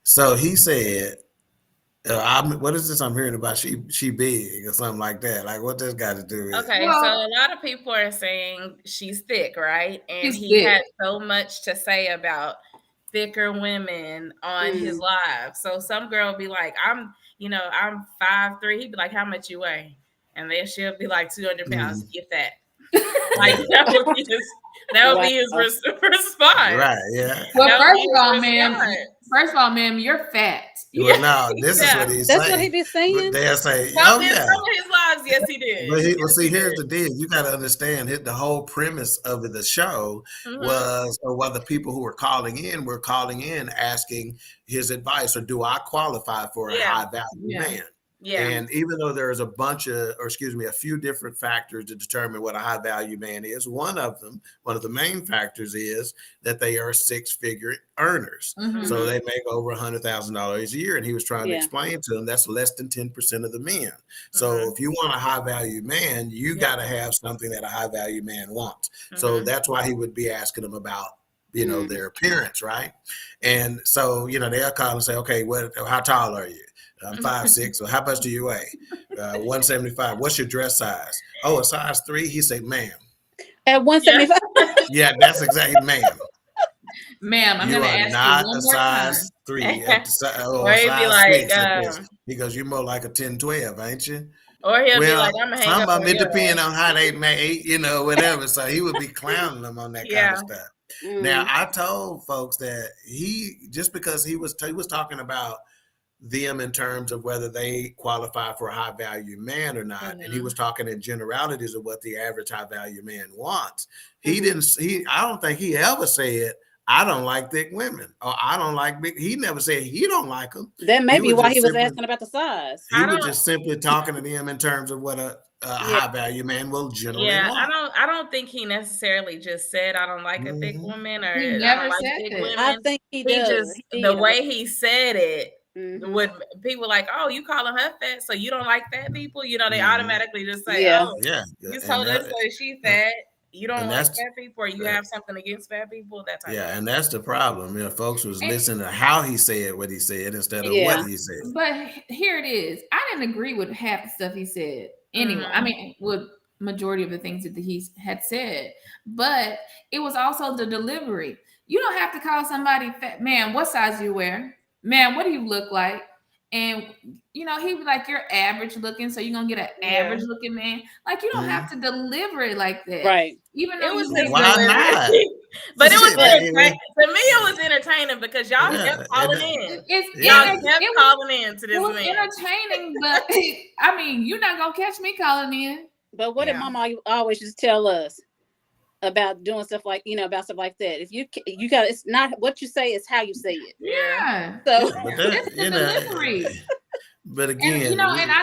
B: So he said, what is this I'm hearing about? She big or something like that. Like, what this got to do with?
D: Okay, so a lot of people are saying she's thick, right? And he had so much to say about thicker women on his live. So some girl be like, I'm 5'3". He'd be like, how much you weigh? And then she'll be like 200 pounds. You're fat. Like that would be his response.
B: Right, yeah.
E: Well, first of all, ma'am, you're fat.
B: Well, no, this is what he's saying.
C: That's what he be saying.
B: They'll say,
D: some of his lives, yes, he did.
B: But see, here's the deal. You got to understand the whole premise of the show was, or what the people who were calling in asking his advice, or do I qualify for a high value man? Yeah. And even though there's a few different factors to determine what a high value man is, one of the main factors is that they are six-figure earners. So they make over $100,000 a year. And he was trying to explain to them that's less than 10% of the men. So if you want a high value man, you got to have something that a high value man wants. So that's why he would be asking them about you know, their appearance, right? And so, you know, they'll call and say, okay, how tall are you? I'm 5'6". Well, how much do you weigh? 175. What's your dress size? Oh, a size 3. He said, ma'am.
C: At 175.
B: Yeah, that's exactly, ma'am.
E: Ma'am, I'm going to ask
B: not
E: you one
B: a
E: more
B: size
E: time.
B: 3 at the or
D: Or
B: a
D: he'd be
B: size
D: like,
B: 6 at this. He goes, you're more like a 10, 12, ain't you?
D: or he'll be
B: Well,
D: like, I'm gonna hang
B: some
D: up
B: of
D: on
B: them, it
D: your
B: depends
D: ass.
B: on how they made, you know, whatever. So he would be clowning them on that kind of stuff. Now, I told folks that just because he was talking about them in terms of whether they qualify for a high value man or not, and he was talking in generalities of what the average high value man wants. I don't think he ever said, I don't like thick women, or I don't like big. He never said he don't like them.
C: That may be why he was asking about the size.
B: He was just simply talking to them in terms of what a high value man will generally want.
D: I don't think he necessarily just said I don't like a thick woman, or
E: He
D: I
E: never
D: don't like
E: said
D: big
E: that.
D: women.
C: I think he does.
D: Just the way he said it would people like, oh, you calling her fat, so you don't like fat people? You know, they automatically just say, oh, you told us that she fat. You don't like fat people, or you have something against fat people. That type of thing.
B: And that's the problem. You know, folks was listening to how he said what he said instead of what he said.
E: But here it is. I didn't agree with half the stuff he said. Anyway, I mean, with majority of the things that he had said, but it was also the delivery. You don't have to call somebody fat. Man, what size do you wear? Man, what do you look like? And you know, he was like, you're average looking, so you're gonna get an average looking man. Like, you don't have to deliver it like that.
C: Right.
E: Even though
D: it was
B: why not?
D: But it was entertaining. To me, it was entertaining because y'all kept calling in. Y'all kept calling in to this man.
E: It was entertaining, but I mean, you're not gonna catch me calling in.
C: But what did Mama always just tell us about doing stuff like, you know, about stuff like that? If you got, it's not what you say, it's how you say it.
E: Yeah.
C: So
E: it's the delivery.
B: But again,
E: and, you know, and I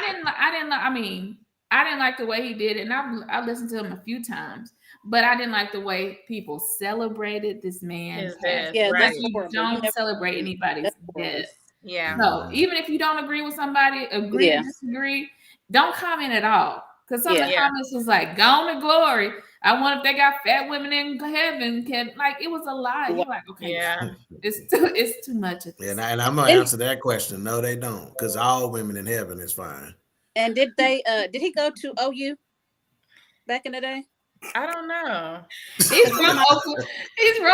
E: didn't like the way he did it, and I listened to him a few times, but I didn't like the way people celebrated this man's death.
C: Yeah,
E: right.
C: that's
E: You don't celebrate anybody's death.
D: Yeah.
E: So even if you don't agree with somebody, agree to disagree, don't comment at all. Because some of the comments was like, "Gone to glory." I wonder if they got fat women in heaven. It was a lie. You're like, okay, it's too much.
B: And I'm gonna answer that question. No, they don't, because all women in heaven is fine.
C: And did he go to OU back in the day?
D: I don't know.
E: He's from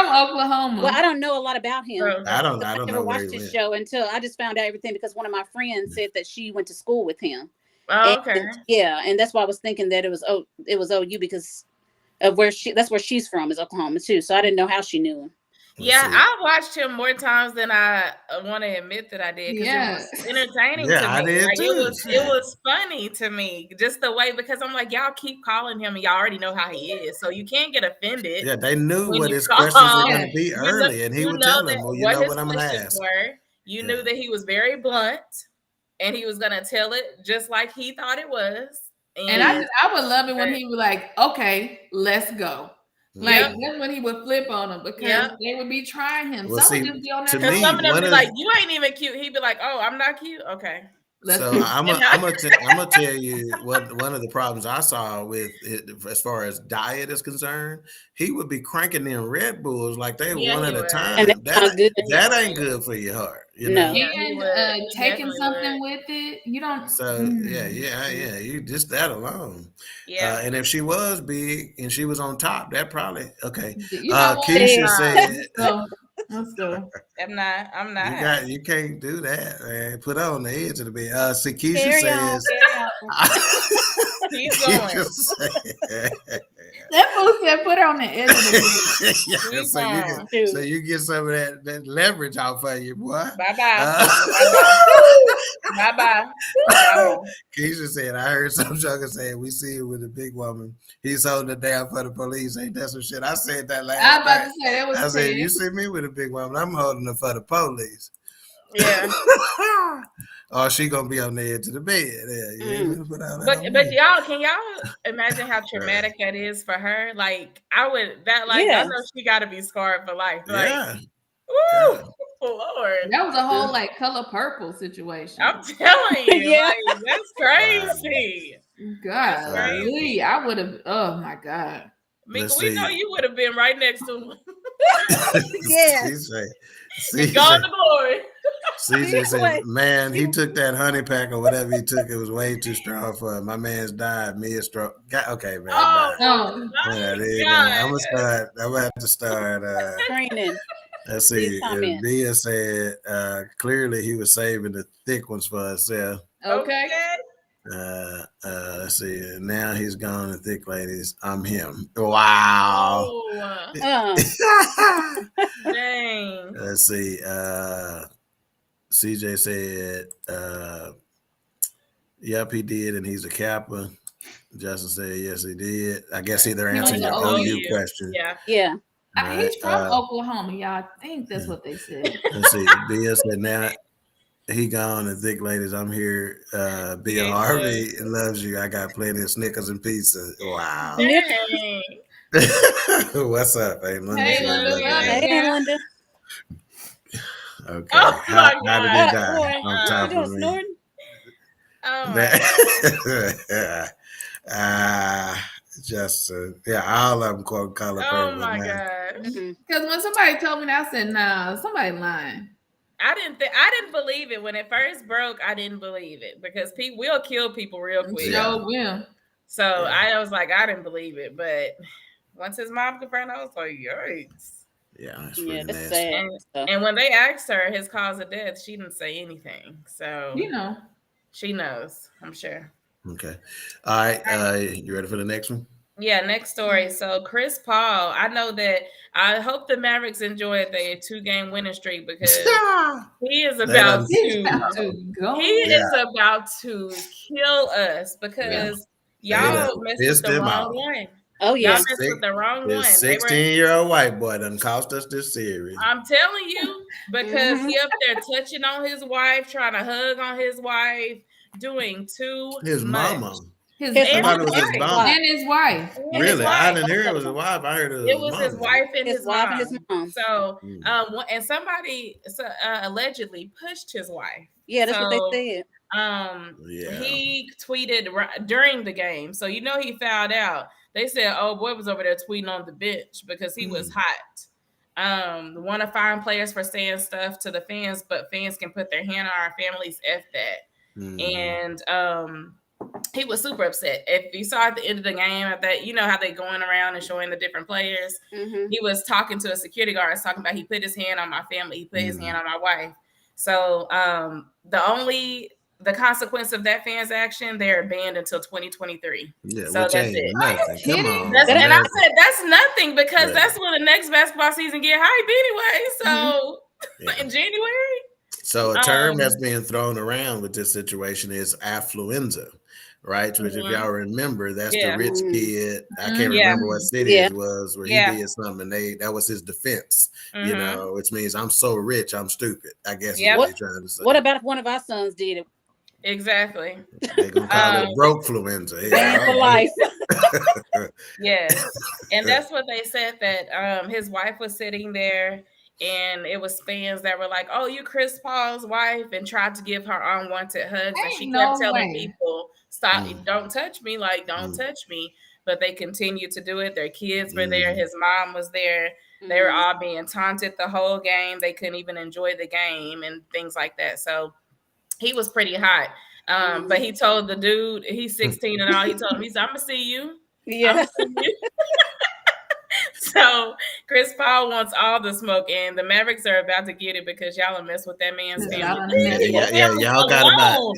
E: Oklahoma.
C: Well, I don't know a lot about him.
B: I don't
C: never watched his show until I just found out everything because one of my friends said that she went to school with him.
D: Oh, okay.
C: And that's why I was thinking that it was OU because of that's where she's from, is Oklahoma too. So I didn't know how she knew him.
D: I watched him more times than I want to admit that I did, because it was entertaining to me.
B: I did
D: like,
B: too.
D: It was funny to me, just the way, because I'm like, y'all keep calling him and y'all already know how he is, so you can't get offended.
B: Yeah, they knew what his questions were going to be early, and he would tell them, well, you know what I'm going to ask.
D: You knew that he was very blunt, and he was going to tell it just like he thought it was.
E: And I would love it when he was like, okay, let's go. Like, that's when he would flip on them, because they would be trying him.
B: Well,
E: some would just be on there.
D: Because some of them be like, you ain't even cute. He'd be like, oh, I'm not cute? Okay.
B: So I'm gonna tell you what one of the problems I saw with it, as far as diet is concerned. He would be cranking in Red Bulls like they were one at a time.
C: And
B: that ain't good for your heart. You know?
E: And taking something with it, you don't.
B: So you just that alone.
D: Yeah.
B: And if she was big and she was on top, that probably okay.
E: Keisha
B: said.
E: Let's go.
D: I'm not.
B: You can't do that, man. Put her on the edge of the bed. Keisha says.
D: Keep going.
E: That fool said put her on the edge of the
B: bed. So you get some of that leverage off of you, boy.
D: Bye-bye. Bye-bye.
B: Keisha said, I heard some joker saying, we see it with a big woman. He's holding it down for the police. Ain't that some shit? I said that last
E: I was about to say, that was
B: I said, you see me with a big woman, I'm holding it for the police.
D: Yeah.
B: Or she gonna be on the edge of the bed.
D: But y'all, can y'all imagine how traumatic that is for her? Like, I know she got to be scarred for life. Like, woo, Lord,
E: that was a whole like Color Purple situation.
D: I'm telling you, like, that's crazy.
E: God, I would have. Oh my God.
D: Mika, we know you would have been right next to him.
C: Yeah.
B: CJ,
D: Go on the board.
B: CJ said, man, he took that honey pack or whatever he took. It was way too strong for him. My man's died. Me is strong. Okay, man.
D: Oh,
B: Bye.
D: my
B: Yeah, there you go.
D: God.
B: I'm gonna have to start.
C: Screening.
B: Let's
C: Please
B: see.
C: comment.
B: Bia said clearly he was saving the thick ones for himself.
E: Okay.
B: Let's see. Now he's gone. The thick ladies. I'm him. Wow.
D: Oh, dang.
B: Let's see. CJ said, yep, he did, and he's a Kappa. Justin said, yes, he did. I guess they're answering your OU question.
D: Yeah.
E: He's from Oklahoma, y'all. I think that's what they said.
B: Let's see. Bia said, now he gone, and thick ladies, I'm here. Bia Harvey loves you. I got plenty of Snickers and pizza. Wow.
D: Dang.
B: What's up, hey, Linda?
E: Hey, Linda.
C: Hey, Linda.
B: Okay.
D: Oh,
B: how
D: my
B: did he die? On top
C: You
B: of me.
C: snorting?
D: Oh, my
B: Just all of them quote color
D: Oh
B: purple.
D: my
B: Man.
D: God.
E: Because when somebody told me that, I said, nah, somebody lying.
D: I didn't believe it when it first broke. I didn't believe it because people will kill people real quick.
E: Sure will.
D: So I was like, I didn't believe it, but once his mom confirmed, I was like, yikes.
B: Yeah, that's really
C: that's
B: nasty.
C: sad.
D: And when they asked her his cause of death, she didn't say anything. So she knows, I'm sure.
B: Okay. All right. You ready for the next one?
D: Yeah, next story. So Chris Paul, I know that I hope the Mavericks enjoyed their 2-game winning streak because he is about about to kill us because y'all messed with the wrong one.
C: Oh, yeah.
D: Y'all messed with the wrong one.
B: 16-year-old white boy done cost us this series.
D: I'm telling you, because he up there touching on his wife, trying to hug on his wife, doing too
B: his
D: much.
B: Mama.
E: His
B: mama.
E: And his wife.
B: Really? I didn't hear it was his wife. I heard it was
D: his wife and his
C: mom.
D: So, and somebody allegedly pushed his wife.
C: Yeah, that's what they
D: said. He tweeted during the game. So, he fouled out. They said, oh, boy was over there tweeting on the bench because he was hot. Want to find players for saying stuff to the fans, but fans can put their hand on our families. F that. And he was super upset. If you saw at the end of the game, that how they going around and showing the different players, he was talking to a security guard, talking about he put his hand on my family, he put his hand on my wife. So the consequence of that fans action, they're banned until 2023.
B: Yeah,
D: so
B: which ain't nothing. Come on.
D: And I said that's nothing because that's when the next basketball season get hype anyway. So in January.
B: So a term that's being thrown around with this situation is affluenza, right? Which, if y'all remember, that's the rich kid. I can't remember what city it was where he did something. That was his defense, which means I'm so rich, I'm stupid. I guess is what he's trying to say.
C: What about if one of our sons did it?
D: Exactly.
B: They're gonna call it broke-fluenza.
C: For life.
D: Yes, and that's what they said, that his wife was sitting there. And it was fans that were like, oh, you Chris Paul's wife, and tried to give her unwanted hugs. And she kept telling people, stop, don't touch me, don't touch me. But they continued to do it. Their kids were there. His mom was there. They were all being taunted the whole game. They couldn't even enjoy the game and things like that. So he was pretty hot. But he told the dude, he's 16 and all, he told him, he said, I'm going to see you.
C: Yeah.
D: So Chris Paul wants all the smoke, and the Mavericks are about to get it because y'all will mess with that man's family.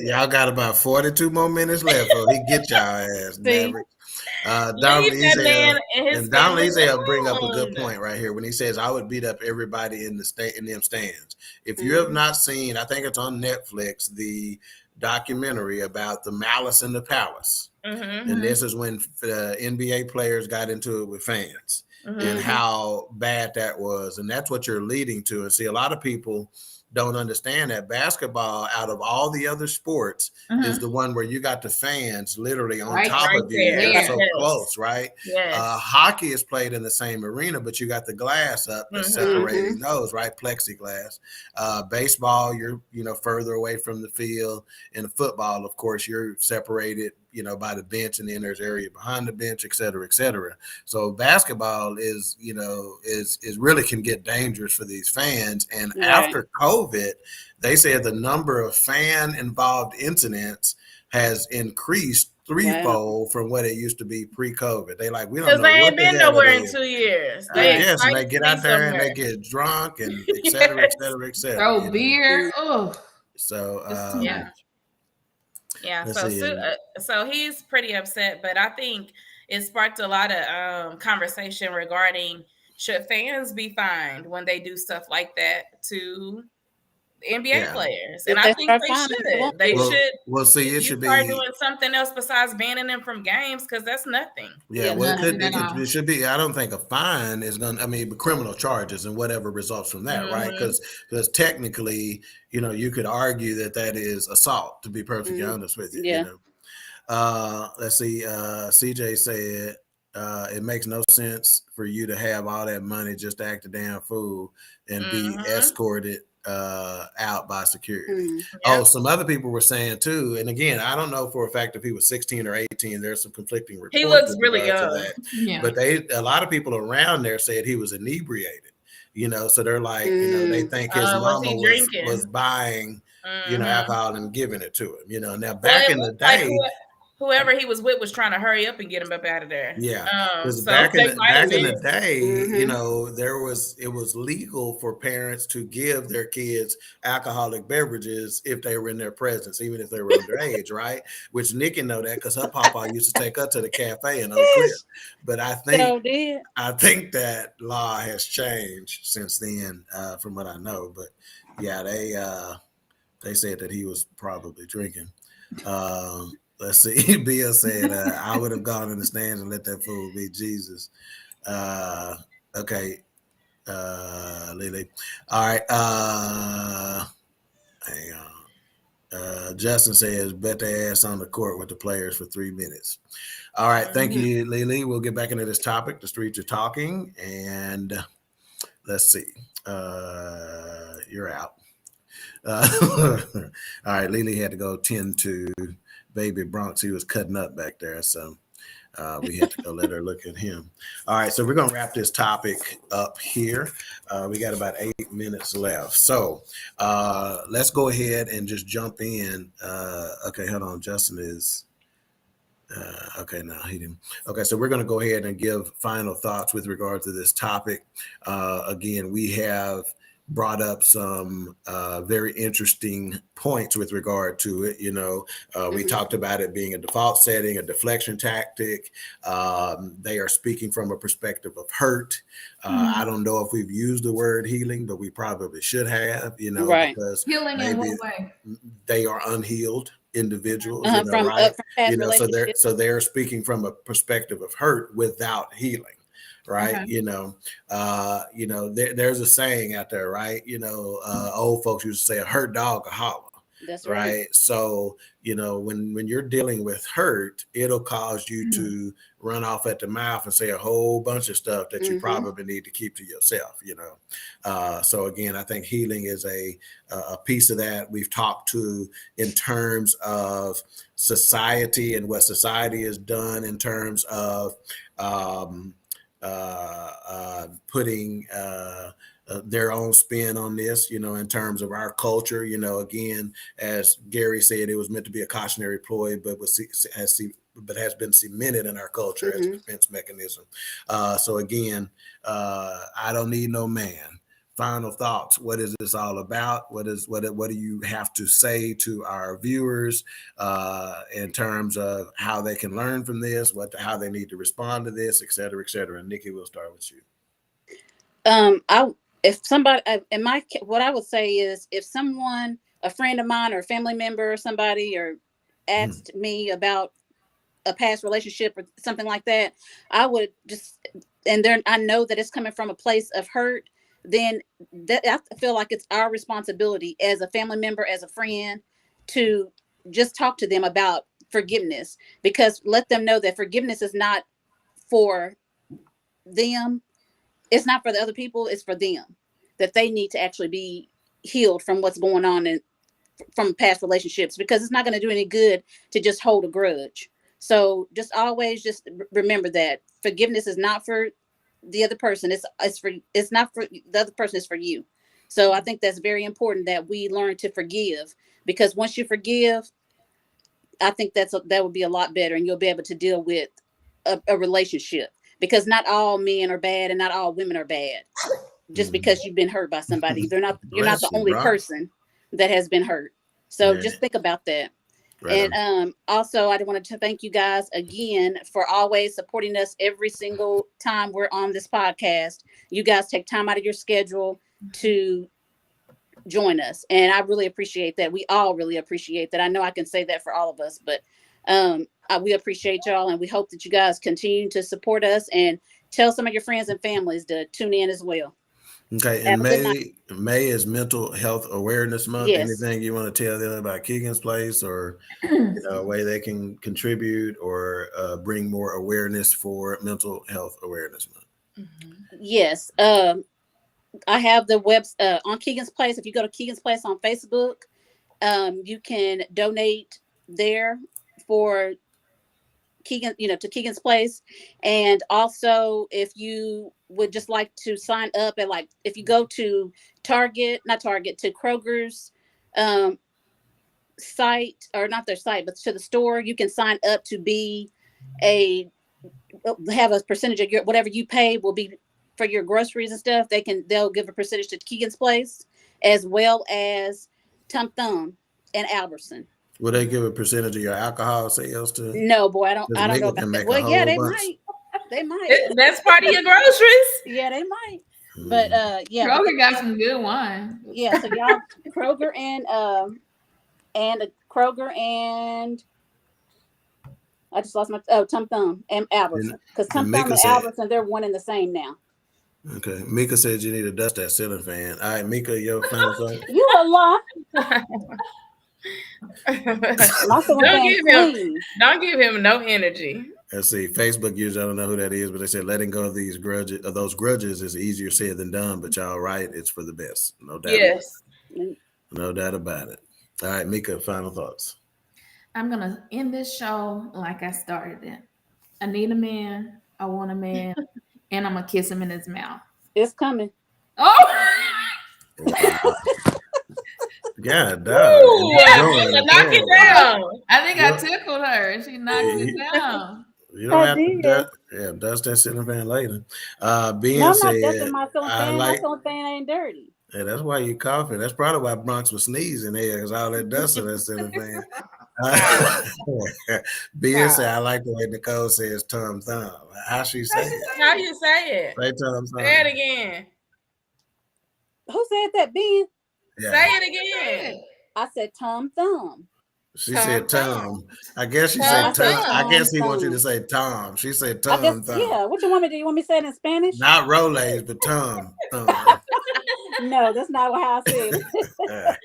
B: Y'all got about 42 more minutes left, so he get y'all ass, Mavericks. Don Leesdale bring up a good point right here when he says, I would beat up everybody in them stands. If you have not seen, I think it's on Netflix, the documentary about the Malice in the Palace. And this is when NBA players got into it with fans and how bad that was. And that's what you're leading to. And see, a lot of people don't understand that basketball, out of all the other sports, is the one where you got the fans literally on top of you, so close, right? Hockey is played in the same arena, but you got the glass up that's separating those, right? Plexiglass. Baseball, you're further away from the field. In football, of course, you're separated, by the bench, and then there's area behind the bench, et cetera, et cetera. So basketball is really can get dangerous for these fans. And after COVID, they said the number of fan involved incidents has increased threefold from what it used to be pre-COVID. They like, we don't know
D: they
B: what
D: ain't
B: the
D: been
B: hell
D: nowhere
B: it
D: in
B: is.
D: 2 years.
B: Yes, and they get out there and they get drunk and et cetera, et cetera, et cetera.
E: Throw beer. Oh,
B: so
D: so he's pretty upset, but I think it sparked a lot of conversation regarding should fans be fined when they do stuff like that to NBA players, and I think they should. They should.
B: Well, see, it should
D: start
B: be
D: doing something else besides banning them from games, because that's nothing.
B: Yeah, well, it should be. I don't think a fine is going to. I mean, criminal charges and whatever results from that, right? Because technically, you could argue that is assault. To be perfectly honest with you, let's see. CJ said it makes no sense for you to have all that money just to act a damn fool and be escorted out by security. Some other people were saying too, and again, I don't know for a fact if he was 16 or 18. There's some conflicting reports.
D: He looks really young.
B: But a lot of people around there said he was inebriated. So they're like, they think his mama was buying, alcohol and giving it to him. Now back in the day.
D: Whoever he was with was trying to hurry up and get him up out of there.
B: Yeah, because back in the day, it was legal for parents to give their kids alcoholic beverages if they were in their presence, even if they were underage, right? Which Nikki know that because her papa used to take her to the cafe in Oak Cliff. But I think that law has changed since then, from what I know. But yeah, they said that he was probably drinking. Let's see. Bill said, I would have gone in the stands and let that fool be Jesus. Okay. Lily. All right. Hang on. Justin says, bet their ass on the court with the players for 3 minutes. All right. Thank you, Lily. We'll get back into this topic. The streets are talking. And let's see. You're out. All right. Lily had to go tend to baby Bronx. He was cutting up back there, so we had to go let her look at him. All right, so we're gonna wrap this topic up here. We got about 8 minutes left, so let's go ahead and just jump in. Okay, hold on. Justin is okay. No, he didn't. Okay, so we're gonna go ahead and give final thoughts with regard to this topic. Again, we have brought up some very interesting points with regard to it. We talked about it being a default setting, a deflection tactic. They are speaking from a perspective of hurt. I don't know if we've used the word healing, but we probably should have, because
E: healing in what way?
B: They are unhealed individuals, right? So they're speaking from a perspective of hurt without healing. Right. There's a saying out there, right? Old folks used to say a hurt dog a holler.
C: That's
B: right. So, when you're dealing with hurt, it'll cause you to run off at the mouth and say a whole bunch of stuff that you probably need to keep to yourself, So again, I think healing is a piece of that. We've talked to in terms of society and what society has done in terms of putting their own spin on this, in terms of our culture. Again, as Gary said, it was meant to be a cautionary ploy, but has been cemented in our culture as a defense mechanism. So again, I don't need no man. Final thoughts. What is this all about? What do you have to say to our viewers in terms of how they can learn from this, how they need to respond to this, et cetera, et cetera? And Nikki, we'll start with you.
C: What I would say is, if someone, a friend of mine or a family member or somebody, or asked me about a past relationship or something like that, I would just, and then I know that it's coming from a place of hurt, then I feel like it's our responsibility as a family member, as a friend, to just talk to them about forgiveness, because let them know that forgiveness is not for them. It's not for the other people. It's for them, that they need to actually be healed from what's going on from past relationships, because it's not going to do any good to just hold a grudge. So just always just remember that forgiveness is not for the other person. It's not for the other person, it's for you. So I think that's very important that we learn to forgive, because once you forgive, I think that would be a lot better, and you'll be able to deal with a relationship, because not all men are bad and not all women are bad. Just because you've been hurt by somebody, you're not the only person that has been hurt. So just think about that. Right. And also, I wanted to thank you guys again for always supporting us every single time we're on this podcast. You guys take time out of your schedule to join us, and I really appreciate that. We all really appreciate that. I know I can say that for all of us, but we appreciate y'all, and we hope that you guys continue to support us, and tell some of your friends and families to tune in as well.
B: Okay, and May is Mental Health Awareness Month. Yes. Anything you want to tell them about Keegan's Place, or a way they can contribute or bring more awareness for Mental Health Awareness Month?
C: Yes, I have the web on Keegan's Place. If you go to Keegan's Place on Facebook, you can donate there for Keegan, to Keegan's Place. And also, if you would just like to sign up, and if you go to to Kroger's site, or not their site, but to the store, you can sign up to have a percentage of whatever you pay will be for your groceries and stuff. They'll give a percentage to Keegan's Place, as well as Tum Thum and Albertson.
B: Will they give a percentage of your alcohol sales to?
C: No, boy, I don't know about that. Well, yeah, they might. They might.
D: That's part of your groceries.
C: Yeah, they might. But yeah,
E: Kroger got some good wine.
C: Yeah, so y'all, Kroger and I just lost my Tum Thum and Albertson, because Tum Thum and Albertson, they're one and the same now.
B: Okay, Mika said you need to dust that ceiling fan. All right, Mika, your final thought.
C: You a lot.
D: Don't give him no energy.
B: Let's see. Facebook users, I don't know who that is, but they said letting go of those grudges is easier said than done. But y'all right, it's for the best. No doubt.
D: Yes.
B: No doubt about it. All right, Mika, final thoughts.
E: I'm gonna end this show like I started it. I need a man. I want a man, and I'm gonna kiss him in his mouth.
C: It's coming.
E: Oh.
B: God,
D: knock it down.
E: I think I tickled her, and she knocked it down.
B: You don't have to dust that ceiling fan later. Being said,
C: my ceiling fan ain't dirty.
B: Yeah, that's why you coughing. That's probably why Bronx was sneezing there, because all that dust in that ceiling fan. Being said, I like the way Nicole says Tum Thum. How she say it?
D: How you say it?
B: Say Tum Thum.
D: Say it again.
C: Who said that, Ben?
B: Yeah.
D: Say it again.
C: I said Tum Thum.
B: She said Tom. I guess she said Tom. I guess he wants you to say Tom. She said Tom.
C: Yeah. What you want me to do? You want me to say it in Spanish?
B: Not Rolaids, but Tom.
C: No, that's not how I said it.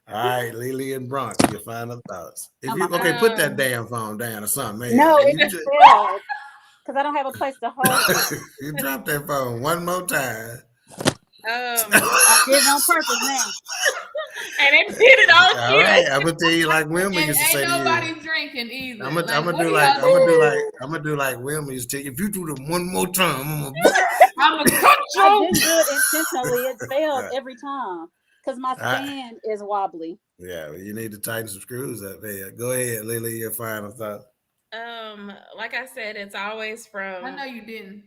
B: All right, Lily and Bronx, your final thoughts. Put that damn phone down or something. Man.
C: No, it just fell because I don't have a place to hold it.
B: You drop that phone one more time.
C: I did it on purpose now.
D: And it did it all
B: right, I'm gonna tell you like Wilma used to say to you.
E: Ain't nobody drinking either.
B: I'm gonna do like Wilma used to tell you. If you do it one more time, I'm gonna cut you.
C: I didn't do it intentionally. It failed every time because my stand is wobbly.
B: Yeah, you need to tighten some screws up there. Go ahead, Lily, your final thought.
D: Like I said, it's always from.
E: I know you didn't.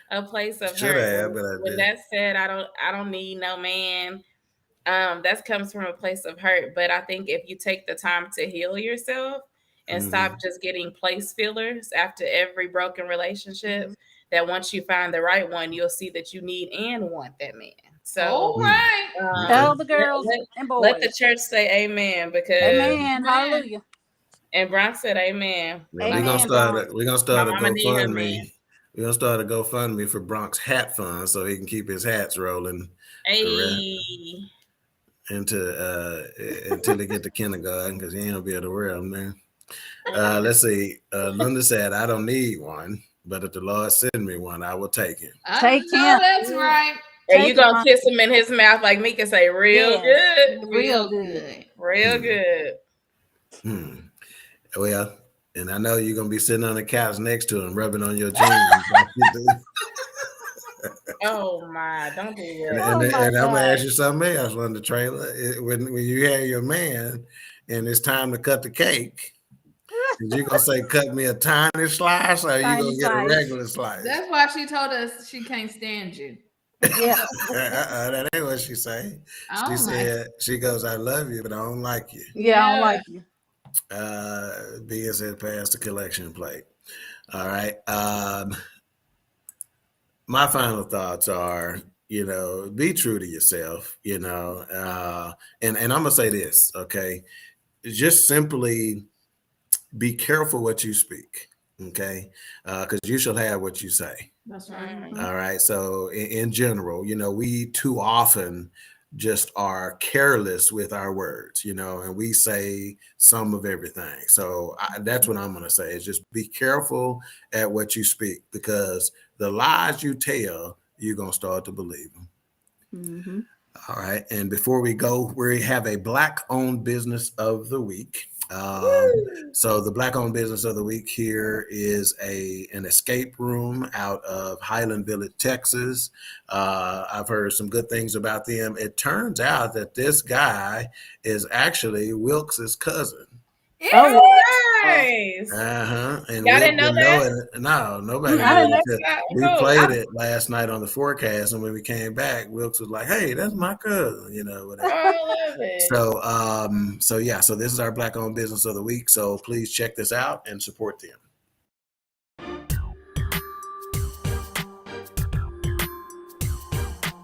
D: A place of hurt. When that said, I don't need no man. That comes from a place of hurt. But I think if you take the time to heal yourself and stop just getting place fillers after every broken relationship, that once you find the right one, you'll see that you need and want that man. So,
C: tell the girls and boys.
D: Let the church say amen, because
C: amen, hallelujah.
D: And Bronx said amen.
B: We're gonna start a GoFundMe. We're gonna start a GoFundMe for Bronx Hat Fund so he can keep his hats rolling. Until they get to kindergarten, because he ain't gonna be able to wear them there. Let's see. Linda said, I don't need one, but if the Lord send me one, I will take him.
C: Take him.
E: That's right.
D: And you gonna kiss him in his mouth like me can say, real good.
C: Real good.
D: Real good.
B: Well, and I know you're gonna be sitting on the couch next to him, rubbing on your jeans. Like you do.
D: Oh my, don't do
B: And,
D: that.
B: and I'm gonna ask you something else on the trailer. When you have your man and it's time to cut the cake, is you gonna say cut me a tiny slice or are you gonna get a regular slice?
E: That's why she told us she can't stand you.
C: Yeah.
B: That ain't what she say. She said she goes, I love you, but I don't like you.
C: Yeah, I don't like you.
B: Being said pass the collection plate. All right. My final thoughts are, be true to yourself, and I'm gonna say this, okay? Just simply be careful what you speak, okay? Because you shall have what you say.
E: That's right.
B: All right. So in general, we too often just are careless with our words, and we say some of everything. So that's what I'm going to say is just be careful at what you speak, because the lies you tell, you're going to start to believe them.
C: Mm-hmm.
B: All right. And before we go, we have a Black-owned business of the week. So the Black-owned business of the week here is an escape room out of Highland Village, Texas. I've heard some good things about them. It turns out that this guy is actually Wilkes's cousin.
D: Oh, nice.
B: And
D: y'all didn't know that?
B: No, nobody knew it. We played it last night on the forecast, and when we came back, Wilkes was like, "Hey, that's my cousin," whatever.
D: I love it.
B: So this is our Black-owned business of the week. So please check this out and support them.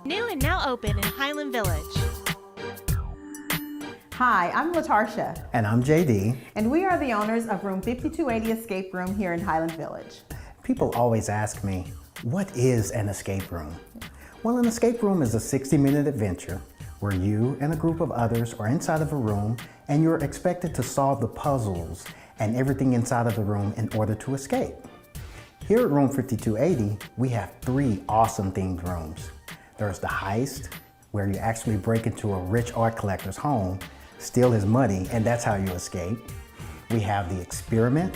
H: New and now open in Highland Village.
I: Hi, I'm LaTarsha.
J: And I'm JD.
I: And we are the owners of Room 5280 Escape Room here in Highland Village.
J: People always ask me, what is an escape room? Well, an escape room is a 60-minute adventure where you and a group of others are inside of a room and you're expected to solve the puzzles and everything inside of the room in order to escape. Here at Room 5280, we have 3 awesome themed rooms. There's the heist, where you actually break into a rich art collector's home, steal his money, and that's how you escape. We have the experiment.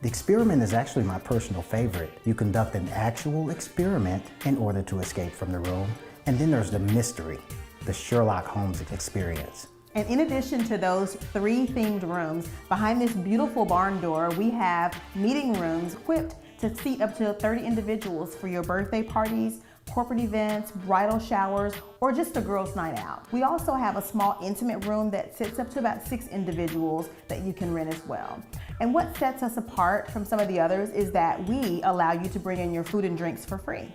J: The experiment is actually my personal favorite. You conduct an actual experiment in order to escape from the room. And then there's the mystery, the Sherlock Holmes experience.
I: And in addition to those 3 themed rooms, behind this beautiful barn door, we have meeting rooms equipped to seat up to 30 individuals for your birthday parties, corporate events, bridal showers, or just a girls' night out. We also have a small intimate room that sits up to about 6 individuals that you can rent as well. And what sets us apart from some of the others is that we allow you to bring in your food and drinks for free.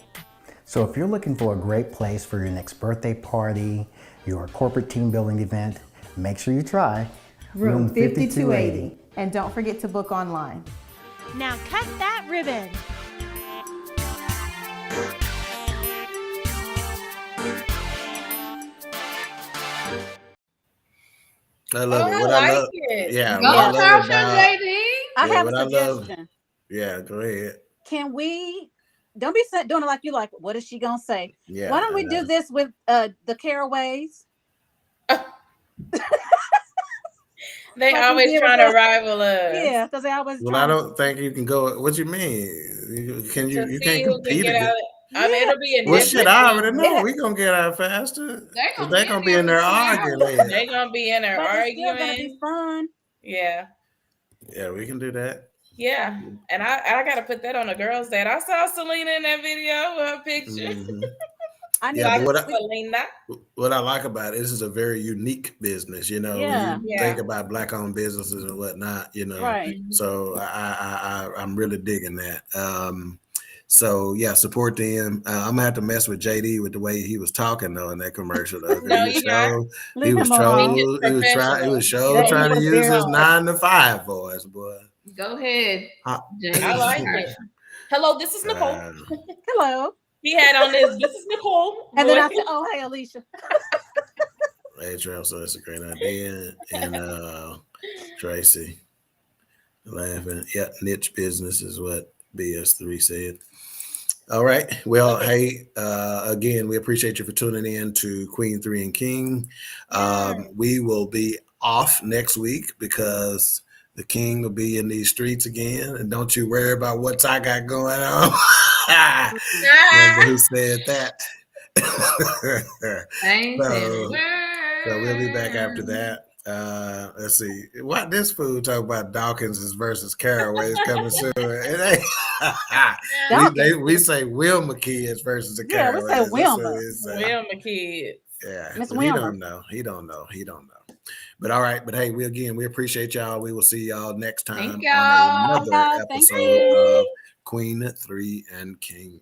J: So if you're looking for a great place for your next birthday party, your corporate team building event, make sure you try
I: Room 5280. And don't forget to book online.
H: Now cut that ribbon.
B: I love it. What
D: I
B: I love,
D: it.
B: yeah.
E: Go,
B: what I love
E: Tarsha,
B: about-
E: JD.
C: I have
B: what
C: a
B: I love-
C: suggestion.
B: Yeah, go ahead.
C: Can we don't be doing it like you like, what is she gonna say?
B: Yeah.
C: Why don't we do this with the Caraways?
D: They
C: Like we
D: always
C: did
D: trying
C: with
D: to rival us.
C: Yeah, because they always
B: Well, I don't think you can go. What you mean? Can you?
D: To
B: You
D: see
B: can't
D: who can
B: compete
D: get
B: against.
D: out. I mean, it'll be a
B: Well, shit, I already know.
C: Yeah.
B: We gonna get out faster.
E: They
B: They gonna be in there arguing.
D: They gonna be in there
C: But it's still gonna be
D: arguing.
C: fun.
D: Yeah,
B: Yeah, we can do that.
D: yeah. And I gotta put that on the girls' dad. I saw Selena in that video with her picture.
B: Mhm.
C: I need
B: Yeah,
C: to
B: but
D: Selena.
B: what I like about it, this is a very unique business. When
C: Yeah.
B: you think about Black-owned businesses and whatnot,
C: right.
B: So I'm really digging that. So yeah, support them. I'm gonna have to mess with JD with the way he was talking though in that commercial. Though.
D: No,
B: he was
D: you're not.
B: show, he
C: Leave
B: was
C: him alone.
B: he was
D: professional.
C: Yeah,
B: trying to
C: he was
B: use
C: very-
B: his 9 to 5 voice, boy.
E: Go ahead. JD.
D: I like it. Hello, this is Nicole.
C: Hello.
D: He had on this is Nicole.
C: And then I said, oh, hey, Alicia.
B: Hey, Trail, so that's a great idea. And Tracy laughing. Yeah, niche business is what BS3 said. All right. Well, hey, again, we appreciate you for tuning in to Queen3 King. We will be off next week because The king will be in these streets again, and don't you worry about what I got going on. Remember who said that? So we'll be back after that. Let's see. What this fool talk about Dawkins versus Caraway is coming soon. It ain't. we say Wilma kids versus the Caraways.
C: Yeah, we say Wilma.
D: Wilma kids.
B: Yeah,
C: Miss
B: he
C: Wilma.
B: don't know. But all right. But hey, we appreciate y'all. We will see y'all next time
E: Thank y'all.
B: on another episode of Queen3 and King.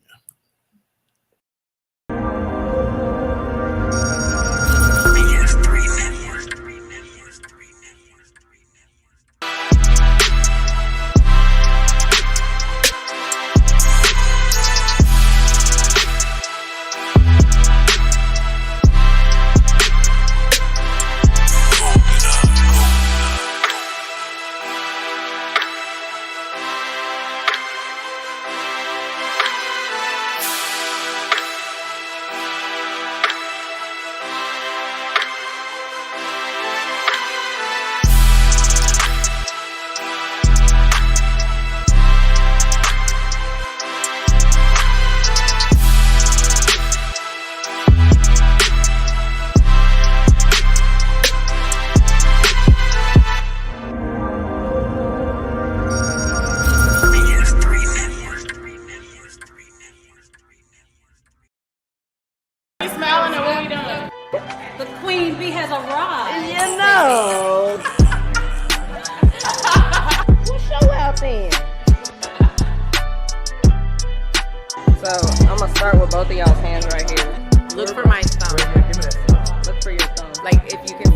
C: The Queen Bee has arrived.
K: You know. We'll show out then. So I'm gonna start with both of y'all's hands right here.
L: Look for my thumb.
K: Look for your thumb.
L: Like if you can